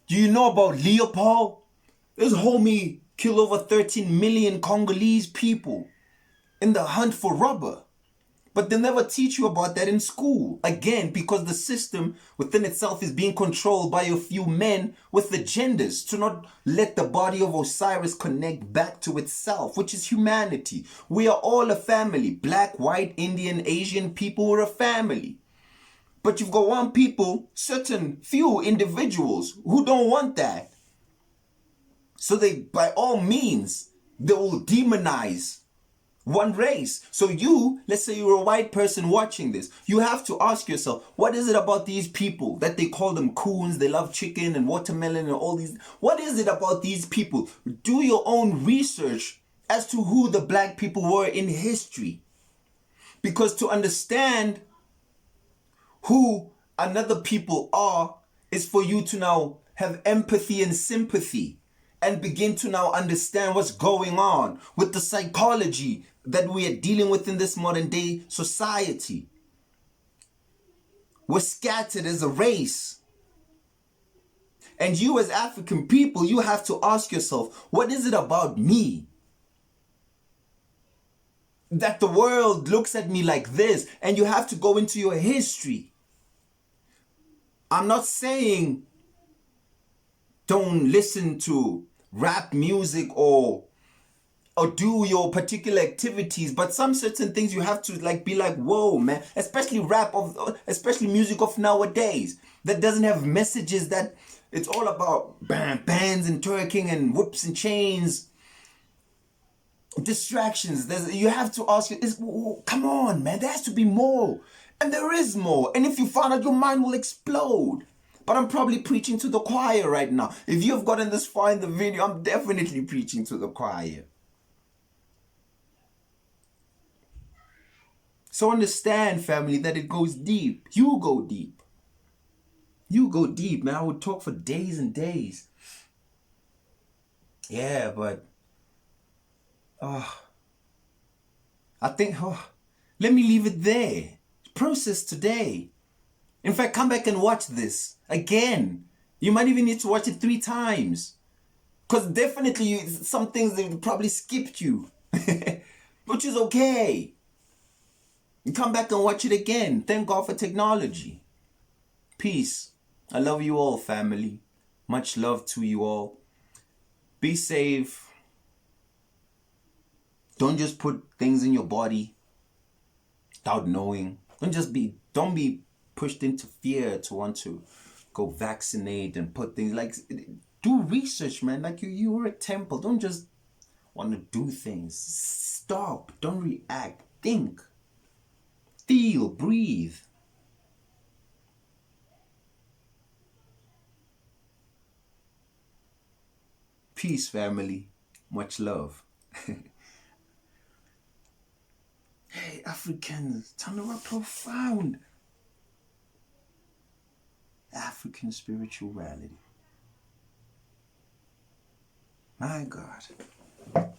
Do you know about Leopold? This homie killed over 13 million Congolese people in the hunt for rubber. But they never teach you about that in school. Again, because the system within itself is being controlled by a few men with agendas to not let the body of Osiris connect back to itself, which is humanity. We are all a family. Black, white, Indian, Asian people are a family. But you've got one people, certain few individuals who don't want that. So they, by all means, they will demonize one race. So you, let's say you're a white person watching this, you have to ask yourself, what is it about these people that they call them coons, they love chicken and watermelon and all these, what is it about these people? Do your own research as to who the black people were in history. Because to understand who another people are is for you to now have empathy and sympathy and begin to now understand what's going on with the psychology that we are dealing with in this modern day society. We're scattered as a race. And you as African people, you have to ask yourself, what is it about me that the world looks at me like this? And you have to go into your history. I'm not saying don't listen to rap music or do your particular activities, but some certain things you have to be like, whoa, man. Especially especially music of nowadays that doesn't have messages, that it's all about bands and twerking and whips and chains, distractions. You have to ask, come on, man, there has to be more. And there is more. And if you find out, your mind will explode. But I'm probably preaching to the choir right now. If you've gotten this far in the video, I'm definitely preaching to the choir. So understand, family, that it goes deep. You go deep. You go deep, man. I would talk for days and days. Yeah, but I think, let me leave it there. Process today. In fact, come back and watch this again. You might even need to watch it 3 times. Because definitely some things they probably skipped you. which is okay. You come back and watch it again. Thank God for technology. Peace. I love you all, family. Much love to you all. Be safe. Don't just put things in your body without knowing. Don't be pushed into fear to want to go vaccinate and put things like, do research, man. Like you're a temple. Don't just want to do things. Stop. Don't react. Think. Feel. Breathe. Peace, family. Much love. Hey, Africans, turn around profound. African spirituality. My God.